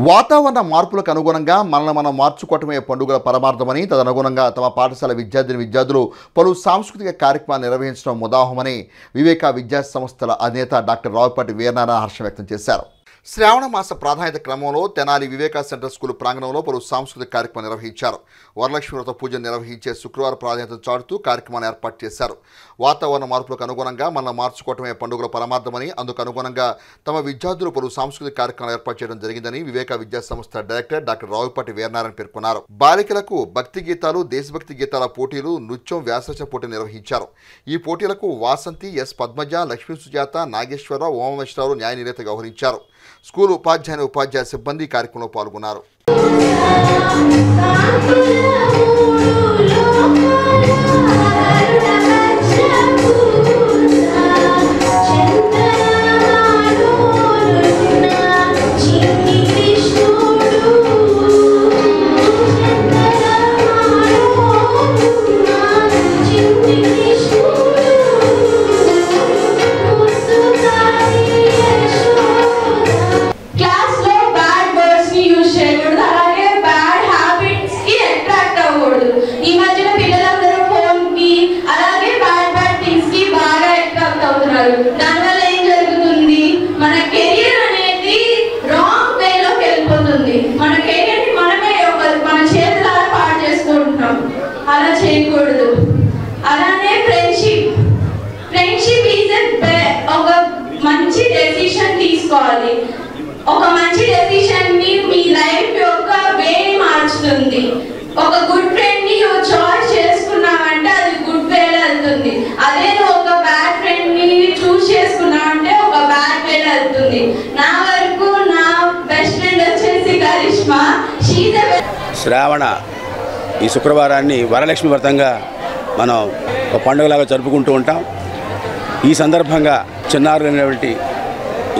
వాతావరణ మార్పులకు అనుగుణంగా మనల్ని మనం మార్చుకోవటమే పండుగల పరమార్థమని, తదనుగుణంగా తమ పాఠశాల విద్యార్థులు పలు సాంస్కృతిక కార్యక్రమాలు నిర్వహించడం ముదాహమని వివేక విద్యా సంస్థల అధినేత డాక్టర్ రావుపాటి వీరనారాయణ హర్షం వ్యక్తం చేశారు. శ్రావణ మాస ప్రాధాన్యత క్రమంలో తెనాలి వివేకా సెంటర్ స్కూల్ ప్రాంగణంలో పలు సాంస్కృతిక కార్యక్రమాలు నిర్వహించారు. వరలక్ష్మి వ్రత పూజ నిర్వహించే శుక్రవారం ప్రాధాన్యత చాటుతూ కార్యక్రమాన్ని ఏర్పాటు చేశారు. వాతావరణ మార్పులకు అనుగుణంగా మనం మార్చుకోవటమే పండుగల పరమార్థమని, అందుకు అనుగుణంగా తమ విద్యార్థులు పలు సాంస్కృతిక కార్యక్రమాలు ఏర్పాటు చేయడం జరిగిందని వివేకా విద్యా సంస్థ డైరెక్టర్ డాక్టర్ రావుపాటి వీరనారాయణ పేర్కొన్నారు. బాలికలకు భక్తి గీతాలు, దేశభక్తి గీతాల పోటీలు, నృత్యం, వ్యాసరచన పోటీలు నిర్వహించారు. ఈ పోటీలకు వాసంతి, ఎస్ పద్మజ, లక్ష్మీ సుజాత, నాగేశ్వరరావు, ఓమేశ్వరరావు న్యాయ నిర్ణేత వ్యవహరించారు. స్కూల్ ఉపాధ్యాయ సిబ్బంది కార్యక్రమంలో పాల్గొన్నారు. దానివల్ల ఏం జరుగుతుంది, మన కెరియర్ అనేది రాంగ్ వేలోకి వెళ్ళిపోతుంది. మన కెరియర్ని మనమే మన చేతులారా పాడు చేసుకుంటున్నాం. అలా చేయకూడదు. అలానే ఫ్రెండ్షిప్ ఈజ్ ఒక మంచి డెసిషన్ తీసుకోవాలి. ఒక మంచి డెసిషన్ ని మీ లైఫ్ యొక్క వేని మార్చుతుంది. ఒక గుడ్ ఫ్రెండ్ ని చాయిస్ చేసుకున్నామంటే అది గుడ్ వేలో వెళ్తుంది. అదే ఒక బ్యాడ్ ఫ్రెండ్ ని చూస్ చేసుకున్నామంటే ఒక బ్యాడ్ వేలో వెళ్తుంది. నా వరకు నా బెస్ట్ ఫ్రెండ్ వచ్చేసి కరిష్మా. శ్రావణ ఈ శుక్రవారాన్ని వరలక్ష్మి వ్రతంగా మనం ఒక పండుగలాగా జరుపుకుంటూ ఉంటాం. ఈ సందర్భంగా చిన్నారులైనటువంటి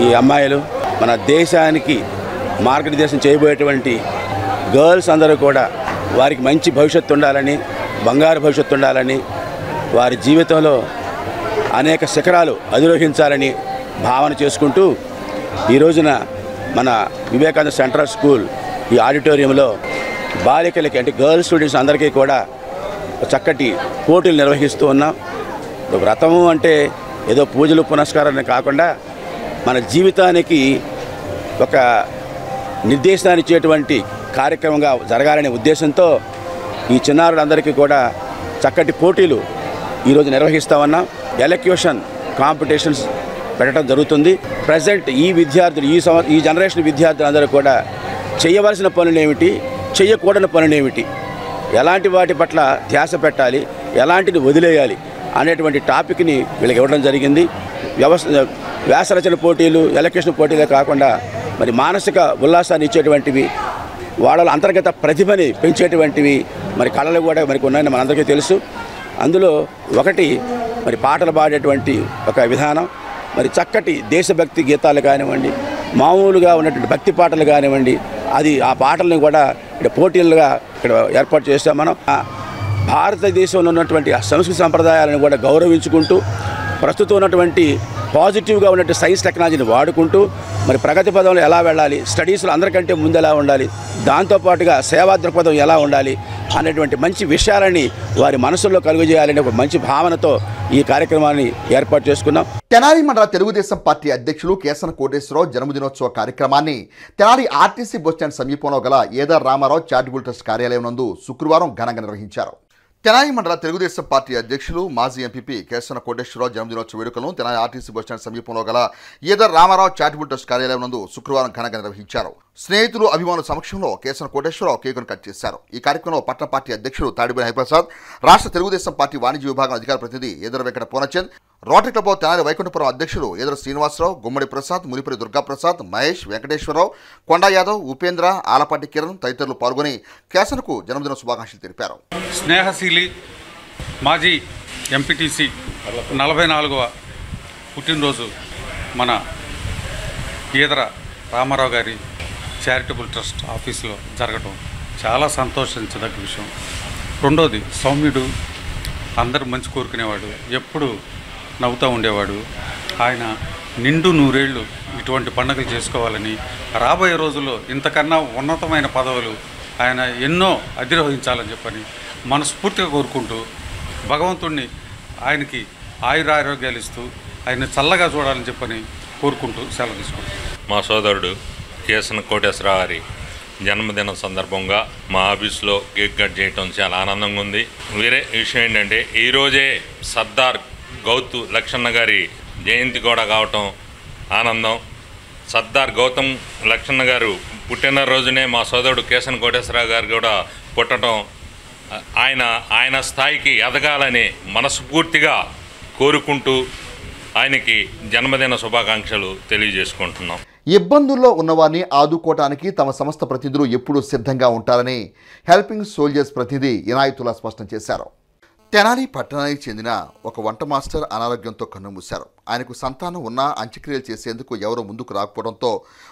ఈ అమ్మాయిలు మన దేశానికి మార్గనిర్దేశం చేయబోయేటువంటి గర్ల్స్ అందరూ కూడా వారికి మంచి భవిష్యత్తు ఉండాలని, బంగారు భవిష్యత్తు ఉండాలని, వారి జీవితంలో అనేక శిఖరాలు అధిరోహించాలని భావన చేసుకుంటూ ఈ రోజున మన వివేకానంద సెంట్రల్ స్కూల్ ఈ ఆడిటోరియంలో బాలికలకి అంటే గర్ల్స్ స్టూడెంట్స్ అందరికీ కూడా చక్కటి పోటీలు నిర్వహిస్తూ ఉన్నాం. వ్రతము అంటే ఏదో పూజలు పునస్కారాన్ని కాకుండా మన జీవితానికి ఒక నిర్దేశాన్ని ఇచ్చేటువంటి కార్యక్రమంగా జరగాలనే ఉద్దేశంతో ఈ చిన్నారులందరికీ కూడా చక్కటి పోటీలు ఈరోజు నిర్వహిస్తా ఉన్నాం. ఎలక్యూషన్ కాంపిటీషన్స్ పెట్టడం జరుగుతుంది. ప్రజెంట్ ఈ విద్యార్థులు ఈ జనరేషన్ విద్యార్థులందరూ కూడా చేయవలసిన పనులు ఏమిటి, చేయకూడని పనులు ఏమిటి, ఎలాంటి వాటి పట్ల ధ్యాస పెట్టాలి, ఎలాంటిది వదిలేయాలి అనేటువంటి టాపిక్ని వీళ్ళకి ఇవ్వడం జరిగింది. వ్యాసరచన పోటీలు, ఎలక్యూషన్ పోటీలే కాకుండా మరి మానసిక ఉల్లాసాన్ని ఇచ్చేటువంటివి, వాళ్ళ అంతర్గత ప్రతిభని పెంచేటువంటివి మరి కళలు కూడా మనకు ఉన్నాయని మనందరికీ తెలుసు. అందులో ఒకటి మరి పాటలు పాడేటువంటి ఒక విధానం, మరి చక్కటి దేశభక్తి గీతాలు కానివ్వండి, మామూలుగా ఉన్నటువంటి భక్తి పాటలు కానివ్వండి, అది ఆ పాటలను కూడా ఇక్కడ పోటీలుగా ఇక్కడ ఏర్పాటు చేస్తాం. మనం భారతదేశంలో ఉన్నటువంటి సంస్కృతి సంప్రదాయాలను కూడా గౌరవించుకుంటూ ప్రస్తుతం ఉన్నటువంటి పాజిటివ్గా ఉన్నటువంటి సైన్స్ టెక్నాలజీని వాడుకుంటూ మరి ప్రగతి పదంలో ఎలా వెళ్ళాలి, స్టడీస్లో అందరికంటే ముందు ఎలా ఉండాలి, దాంతోపాటుగా సేవా దృక్పథం ఎలా ఉండాలి అనేటువంటి మంచి విషయాలని వారి మనసుల్లో కలుగజేయాలనే ఒక మంచి భావనతో ఈ కార్యక్రమాన్ని ఏర్పాటు చేసుకున్నాం. తెనాలి మండల తెలుగుదేశం పార్టీ అధ్యక్షులు కేసన కోటేశ్వరరావు జన్మదినోత్సవ కార్యక్రమాన్ని తెనాలి ఆర్టీసీ బస్టాండ్ సమీపంలో గల ఏదర్ రామారావు చారిటబుల్ ట్రస్ట్ కార్యాలయం నందు శుక్రవారం ఘనంగా నిర్వహించారు. తెనాలి మండల తెలుగుదేశం పార్టీ అధ్యక్షులు మాజీ ఎంపీపీ కేసన కోటేశ్వరరావు జన్మదినోత్సవ వేడుకలను తెనాలి ఆర్టీసీ బస్టాండ్ సమీపంలో గల ఏదర్ రామారావు చారిటబుల్ ట్రస్ట్ కార్యాలయం నందు శుక్రవారం ఘనంగా నిర్వహించారు. స్నేహితులు అభిమానుల సమక్షంలో కేసన కోటేశ్వరరావు కేకును కట్ చేశారు. ఈ కార్యక్రమంలో పట్టణ పార్టీ అధ్యక్షుడు తాడిబోయిన హరిప్రసాద్, రాష్ట్ర తెలుగుదేశం పార్టీ వాణిజ్య విభాగం అధికార ప్రతినిధి Edara Venkata Purnachand, rotary club of Tenali Vaikunthapuram అధ్యక్షులు ఏదర శ్రీనివాసరావు, గుమ్మడి ప్రసాద్, మునిపరి దుర్గాప్రసాద్, మహేష్, వెంకటేశ్వరరావు, కొండా యాదవ్, ఉపేంద్ర, ఆలపాటి కిరణ్ తదితరులు పాల్గొని కేసనకు జన్మదిన శుభాకాంక్షలు తెలిపారు. స్నేహశీలి మాజీ ఎంపీటీసీ 44వ పుట్టినరోజు మన ఈదర రామారావు గారి చారిటబుల్ ట్రస్ట్ ఆఫీసులో జరగడం చాలా సంతోషించదగ్గ విషయం. రెండోది, సౌమ్యుడు, అందరూ మంచి కోరుకునేవాడు, ఎప్పుడు నవ్వుతూ ఉండేవాడు. ఆయన నిండు నూరేళ్ళు ఇటువంటి పండుగలు చేసుకోవాలని, రాబోయే రోజుల్లో ఇంతకన్నా ఉన్నతమైన పదవులు ఆయన ఎన్నో అధిరోహించాలని చెప్పని మనస్ఫూర్తిగా కోరుకుంటూ భగవంతుణ్ణి ఆయనకి ఆయురారోగ్యాలు ఇస్తూ ఆయన చల్లగా చూడాలని చెప్పని కోరుకుంటూ సెలవు తీసుకుంటాం. మా సోదరుడు కేసన కోటేశ్వరరావు గారి జన్మదినం సందర్భంగా మా ఆఫీస్లో కేక్ కట్ చేయటం చాలా ఆనందంగా ఉంది. వేరే విషయం ఏంటంటే ఈరోజే సర్దార్ గౌతు లక్షణ గారి జయంతి కూడా కావటం ఆనందం. సర్దార్ గౌతమ్ లక్షణ గారు పుట్టినరోజునే మా సోదరుడు కేసన కోటేశ్వరరావు గారు కూడా పుట్టడం, ఆయన స్థాయికి ఎదగాలని మనస్ఫూర్తిగా కోరుకుంటూ ఆయనకి జన్మదిన శుభాకాంక్షలు తెలియజేసుకుంటున్నాం. ఇబ్బందుల్లో ఉన్నవారిని ఆదుకోవటానికి తమ సంస్థ ప్రతినిధులు ఎప్పుడూ సిద్ధంగా ఉంటారని హెల్పింగ్ సోల్జర్స్ ప్రతినిధి ఇనాయతుల్లా స్పష్టం చేశారు. తెనాలి పట్టణానికి చెందిన ఒక వంట మాస్టర్ అనారోగ్యంతో కన్నుమూశారు. ఆయనకు సంతానం ఉన్నా అంత్యక్రియలు చేసేందుకు ఎవరూ ముందుకు రాకపోవడంతో,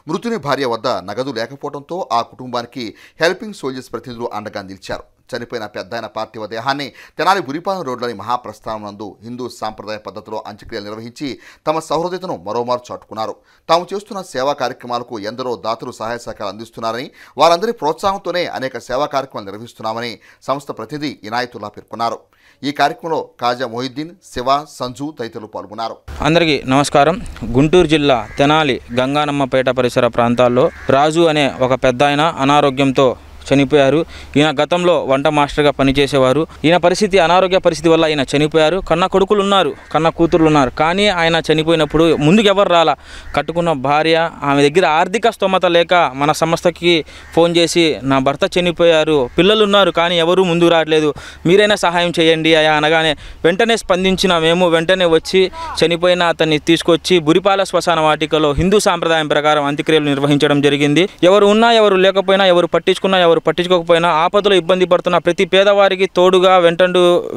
మృతుని భార్య వద్ద నగదు లేకపోవడంతో ఆ కుటుంబానికి హెల్పింగ్ సోల్జర్స్ ప్రతినిధులు అండగా నిలిచారు. చనిపోయిన పెద్దాయన పార్థివ దేహాన్ని తెనాలి బురిపాలెం రోడ్లోని మహాప్రస్థానం నందు హిందూ సాంప్రదాయ పద్ధతిలో అంత్యక్రియలు నిర్వహించి తమ సహృదయతను మరోమారు చాటుకున్నారు. తాము చేస్తున్న సేవా కార్యక్రమాలకు ఎందరో దాతలు సహాయ సహకారాలు అందిస్తున్నారని, వారందరి ప్రోత్సాహంతోనే అనేక సేవా కార్యక్రమాలు నిర్వహిస్తున్నామని సంస్థ ప్రతినిధి ఇనాయతుల్లా పేర్కొన్నారు. ఈ కార్యక్రమంలో కాజా మొహిద్దీన్, శివ, సంజు తదితరులు పాల్గొన్నారు. అందరికీ నమస్కారం. గుంటూరు జిల్లా తెనాలి గంగానమ్మపేట పరిసర ప్రాంతాల్లో రాజు అనే ఒక పెద్దాయన అనారోగ్యంతో చనిపోయారు. ఈయన గతంలో వంట మాస్టర్గా పనిచేసేవారు. ఈయన పరిస్థితి, అనారోగ్య పరిస్థితి వల్ల ఆయన చనిపోయారు. కన్న కొడుకులు ఉన్నారు, కన్న కూతురులు ఉన్నారు. కానీ ఆయన చనిపోయినప్పుడు ముందుకు ఎవరు రాలా. కట్టుకున్న భార్య, ఆమె దగ్గర ఆర్థిక స్తోమత లేక మన సంస్థకి ఫోన్ చేసి నా భర్త చనిపోయారు, పిల్లలు ఉన్నారు కానీ ఎవరూ ముందుకు రావట్లేదు, మీరైనా సహాయం చేయండి అయా అనగానే వెంటనే స్పందించిన మేము వెంటనే వచ్చి చనిపోయిన అతన్ని తీసుకొచ్చి బురిపాల శ్మశాన వాటికలో హిందూ సాంప్రదాయం ప్రకారం అంత్యక్రియలు నిర్వహించడం జరిగింది. ఎవరు ఉన్నా, ఎవరు లేకపోయినా, ఎవరు పట్టించుకున్నా, ఎవరు పట్టించుకోకపోయినా ఆపదలో ఇబ్బంది పడుతున్న ప్రతి పేదవారికి తోడుగా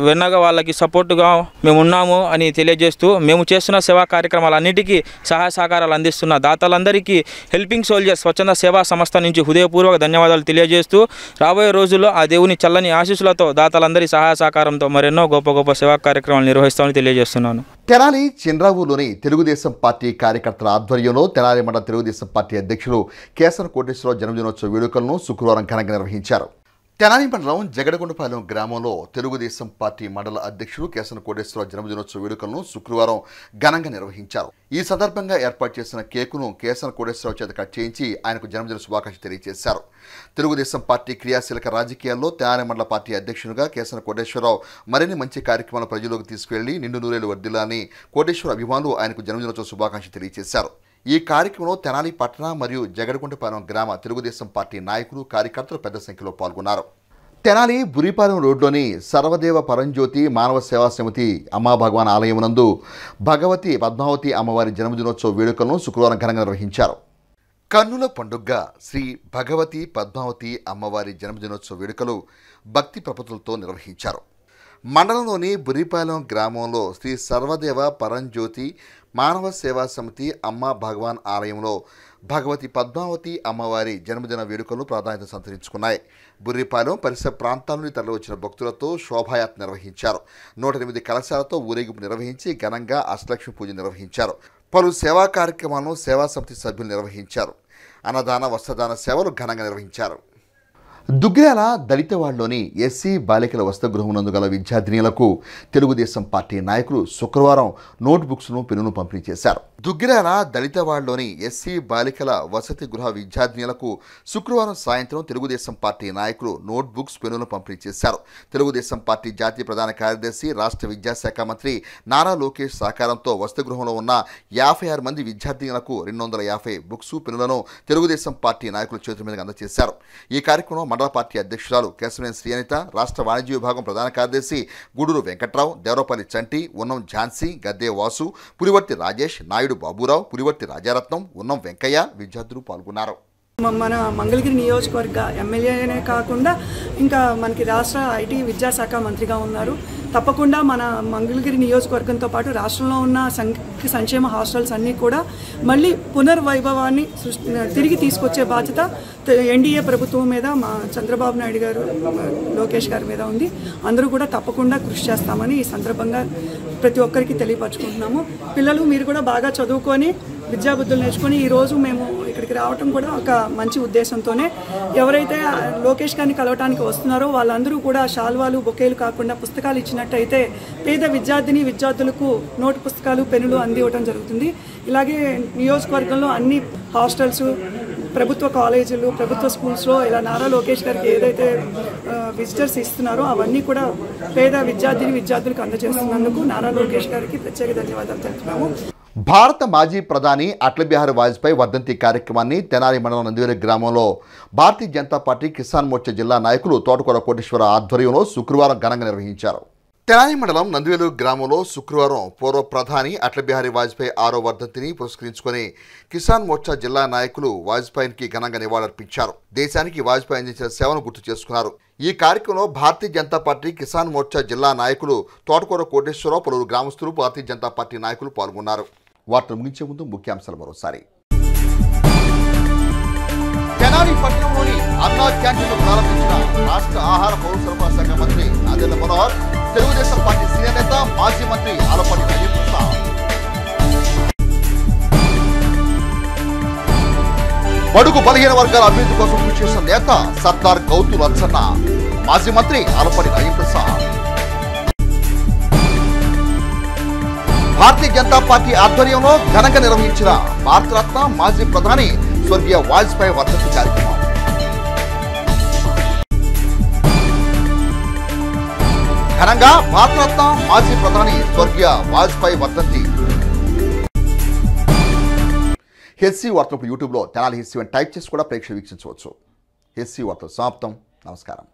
వెన్నగా వాళ్ళకి సపోర్టుగా మేము ఉన్నాము అని తెలియజేస్తూ, మేము చేస్తున్న సేవా కార్యక్రమాలన్నిటికీ సహాయ సహకారాలు అందిస్తున్న దాతలందరికీ హెల్పింగ్ సోల్జర్స్ స్వచ్ఛంద సేవా సంస్థ నుంచి హృదయపూర్వక ధన్యవాదాలు తెలియజేస్తూ, రాబోయే రోజుల్లో ఆ దేవుని చల్లని ఆశీస్సులతో దాతలందరి సహాయ సహకారంతో మరెన్నో గొప్ప గొప్ప సేవా కార్యక్రమాలు నిర్వహిస్తామని తెలియజేస్తున్నాను. తెనాలి చిన్రావూరులోని తెలుగుదేశం పార్టీ కార్యకర్తల ఆధ్వర్యంలో తెనాలి మండల తెలుగుదేశం పార్టీ అధ్యక్షులు కేసన కోటేశ్వరరావు జన్మదినోత్సవ వేడుకలను శుక్రవారం ఘనంగా నిర్వహించారు. తెనాలి మండలం జగడగొండపాలెం గ్రామంలో తెలుగుదేశం పార్టీ మండల అధ్యక్షులు కేసన కోటేశ్వరరావు జన్మదినోత్సవ వేడుకలను శుక్రవారం ఘనంగా నిర్వహించారు. ఈ సందర్భంగా ఏర్పాటు చేసిన కేకును కేసన కోటేశ్వరరావు చేత కట్ చేయించి ఆయనకు జన్మదిన శుభాకాంక్షలు తెలియజేశారు. తెలుగుదేశం పార్టీ క్రియాశీలక రాజకీయాల్లో తెనాలి మండల పార్టీ అధ్యక్షునిగా కేసన కోటేశ్వరరావు మరిన్ని మంచి కార్యక్రమాలు ప్రజల్లోకి తీసుకువెళ్లి నిండు నూరేళ్లు వర్ధిల్లాలని కోటేశ్వర అభిమానులు ఆయనకు జన్మదినోత్సవ శుభాకాంక్షలు తెలియజేశారు. ఈ కార్యక్రమంలో తెనాలి పట్టణ మరియు జగడగొండపాలెం గ్రామ తెలుగుదేశం పార్టీ నాయకులు, కార్యకర్తలు పెద్ద సంఖ్యలో పాల్గొన్నారు. తెనాలి బురిపాలెం రోడ్లోని సర్వదేవ పరంజ్యోతి మానవ సేవా సమితి అమ్మా భగవాన్ ఆలయం నందు భగవతి పద్మావతి అమ్మవారి జన్మదినోత్సవ వేడుకలను శుక్రవారం ఘనంగా నిర్వహించారు. కన్నుల పండుగగా శ్రీ భగవతి పద్మావతి అమ్మవారి జన్మదినోత్సవ వేడుకలు భక్తి ప్రపతులతో నిర్వహించారు. మండలంలోని బురిపాలెం గ్రామంలో శ్రీ సర్వదేవ పరంజ్యోతి మానవ సేవా సమితి అమ్మా భగవాన్ ఆలయంలో భగవతి పద్మావతి అమ్మవారి జన్మదిన వేడుకలు ప్రాధాన్యత సంతరించుకున్నాయి. బుర్రిపాలెం పరిసర ప్రాంతాల నుండి తరలివచ్చిన భక్తులతో శోభాయాత్ర నిర్వహించారు. 108 కలశాలతో ఊరేగింపు నిర్వహించి ఘనంగా అష్టలక్ష్మి పూజ నిర్వహించారు. పలు సేవా కార్యక్రమాలను సేవా సమితి సభ్యులు నిర్వహించారు. అన్నదాన వస్త్రదాన సేవలు ఘనంగా నిర్వహించారు. దుగ్గిరాల దళితవాడలోని ఎస్సీ బాలికల వసతిగృహం నందు గల విద్యార్థినులకు తెలుగుదేశం పార్టీ నాయకులు శుక్రవారం నోట్బుక్స్ను పెన్నును పంపిణీ చేశారు. దుగ్గిరాల దళితవాడలోని ఎస్సీ బాలికల వసతి గృహ విద్యార్థినులకు శుక్రవారం సాయంత్రం తెలుగుదేశం పార్టీ నాయకులు నోట్బుక్స్ పెన్నులను పంపిణీ చేశారు. తెలుగుదేశం పార్టీ జాతీయ ప్రధాన కార్యదర్శి రాష్ట్ర విద్యాశాఖ మంత్రి నారా లోకేష్ సహకారంతో వసతిగృహంలో ఉన్న 56 మంది విద్యార్థినులకు 250 బుక్స్ పెన్నులను తెలుగుదేశం పార్టీ నాయకుల చేతుల మీదుగా అందజేశారు. ఈ కార్యక్రమం మండల పార్టీ అధ్యక్షురాలు కేశవనేని శ్రీఅనిత, రాష్ట్ర వాణిజ్య విభాగం ప్రధాన కార్యదర్శి గూడూరు వెంకట్రావు, దేవరపల్లి చంటి, ఉన్నం ఝాన్సీ, గద్దే వాసు, పులివర్తి రాజేష్, నాయుడు బాబురావు, పులివర్తి రాజారత్నం, ఉన్నం వెంకయ్య విద్యార్థులు పాల్గొన్నారు. మన మంగళగిరి నియోజకవర్గ ఎమ్మెల్యేనే కాకుండా ఇంకా మనకి రాష్ట్ర ఐటీ విద్యాశాఖ మంత్రిగా ఉన్నారు. తప్పకుండా మన మంగళగిరి నియోజకవర్గంతో పాటు రాష్ట్రంలో ఉన్న సంక్షేమ హాస్టల్స్ అన్నీ కూడా మళ్ళీ పునర్వైభవాన్ని తిరిగి తీసుకొచ్చే బాధ్యత ఎన్డీఏ ప్రభుత్వం మీద, మా చంద్రబాబు నాయుడు గారు, లోకేష్ గారి మీద ఉంది. అందరూ కూడా తప్పకుండా కృషి చేస్తామని ఈ సందర్భంగా ప్రతి ఒక్కరికి తెలియపరచుకుంటున్నాము. పిల్లలు మీరు కూడా బాగా చదువుకొని విద్యాబుద్ధులు నేర్చుకొని ఈరోజు మేము ఇక్కడికి రావటం కూడా ఒక మంచి ఉద్దేశంతోనే. ఎవరైతే లోకేష్ గారిని కలవటానికి వస్తున్నారో వాళ్ళందరూ కూడా శాల్వాలు, బొకేలు కాకుండా పుస్తకాలు ఇచ్చినట్టయితే పేద విద్యార్థులకు నోటు పుస్తకాలు, పెన్నులు అందివ్వటం జరుగుతుంది. ఇలాగే నియోజకవర్గంలో అన్ని హాస్టల్స్, ప్రభుత్వ కాలేజీలు, ప్రభుత్వ స్కూల్స్లో ఇలా నారా లోకేష్ గారికి ఏదైతే విజిటర్స్ ఇస్తున్నారో అవన్నీ కూడా పేద విద్యార్థులకు అందజేస్తున్నందుకు నారా లోకేష్ గారికి ప్రత్యేక ధన్యవాదాలు తెలుపుతున్నాము. భారత మాజీ ప్రధాని అటల్ బిహారీ వాజ్పేయి వర్ధంతి కార్యక్రమాన్ని తెనాలి మండలం నందివేలి గ్రామంలో భారతీయ జనతా పార్టీ కిసాన్ మోర్చా జిల్లా నాయకులు తోటకూర కోటేశ్వర ఆధ్వర్యంలో శుక్రవారం ఘనంగా నిర్వహించారు. తెనాలి మండలం నందివేలు గ్రామంలో శుక్రవారం పూర్వ ప్రధాని అటల్ బిహారీ వాజ్పేయి 6వ వర్ధంతిని పురస్కరించుకుని కిసాన్ మోర్చా జిల్లా నాయకులు వాజ్పేయికి ఘనంగా నివాళులర్పించారు. దేశానికి వాజ్పేయి అందించిన సేవను గుర్తు చేసుకున్నారు. ఈ కార్యక్రమంలో భారతీయ జనతా పార్టీ కిసాన్ మోర్చా జిల్లా నాయకులు తోటకూర కోటేశ్వరరావు, పలువురు గ్రామస్తులు, భారతీయ జనతా పార్టీ నాయకులు పాల్గొన్నారు. వార్తలు ముగించే ముందు ముఖ్యాంశాలు మరోసారి. తెనాలి పట్టణంలోని అన్నా క్యాంటీన్ను ప్రారంభించిన రాష్ట్ర ఆహార పౌర సరఫరా శాఖ మంత్రి నాదెండ్ల మనోహర్, తెలుగుదేశం పార్టీ సీనియర్ నేత మాజీ మంత్రి ఆలపాటి రాజేంద్ర. బడుగు బలహీన వర్గాల అభివృద్ధి కోసం కృషి చేసిన నేత సర్దార్ గౌతు లచ్చన్న, మాజీ మంత్రి ఆలపాటి రాజేంద్ర. భారతీయ జనతా పార్టీ ఆధ్వర్యంలో ఘనంగా నిర్వహించిన భారతరత్న మాజీ ప్రధాని స్వర్గీయ వాజ్పేయి వర్ధంతి కార్యక్రమం. ఘనంగా భారతరత్న మాజీ ప్రధాని స్వర్గీయ వాజ్పేయి వర్ధంతి. హెచ్సి వార్తలు యూట్యూబ్లో తెనాలి హెచ్సి టైప్ చేసి కూడా ప్రేక్షకులు వీక్షించవచ్చు. హెచ్సి వార్తలు సమాప్తం. నమస్కారం.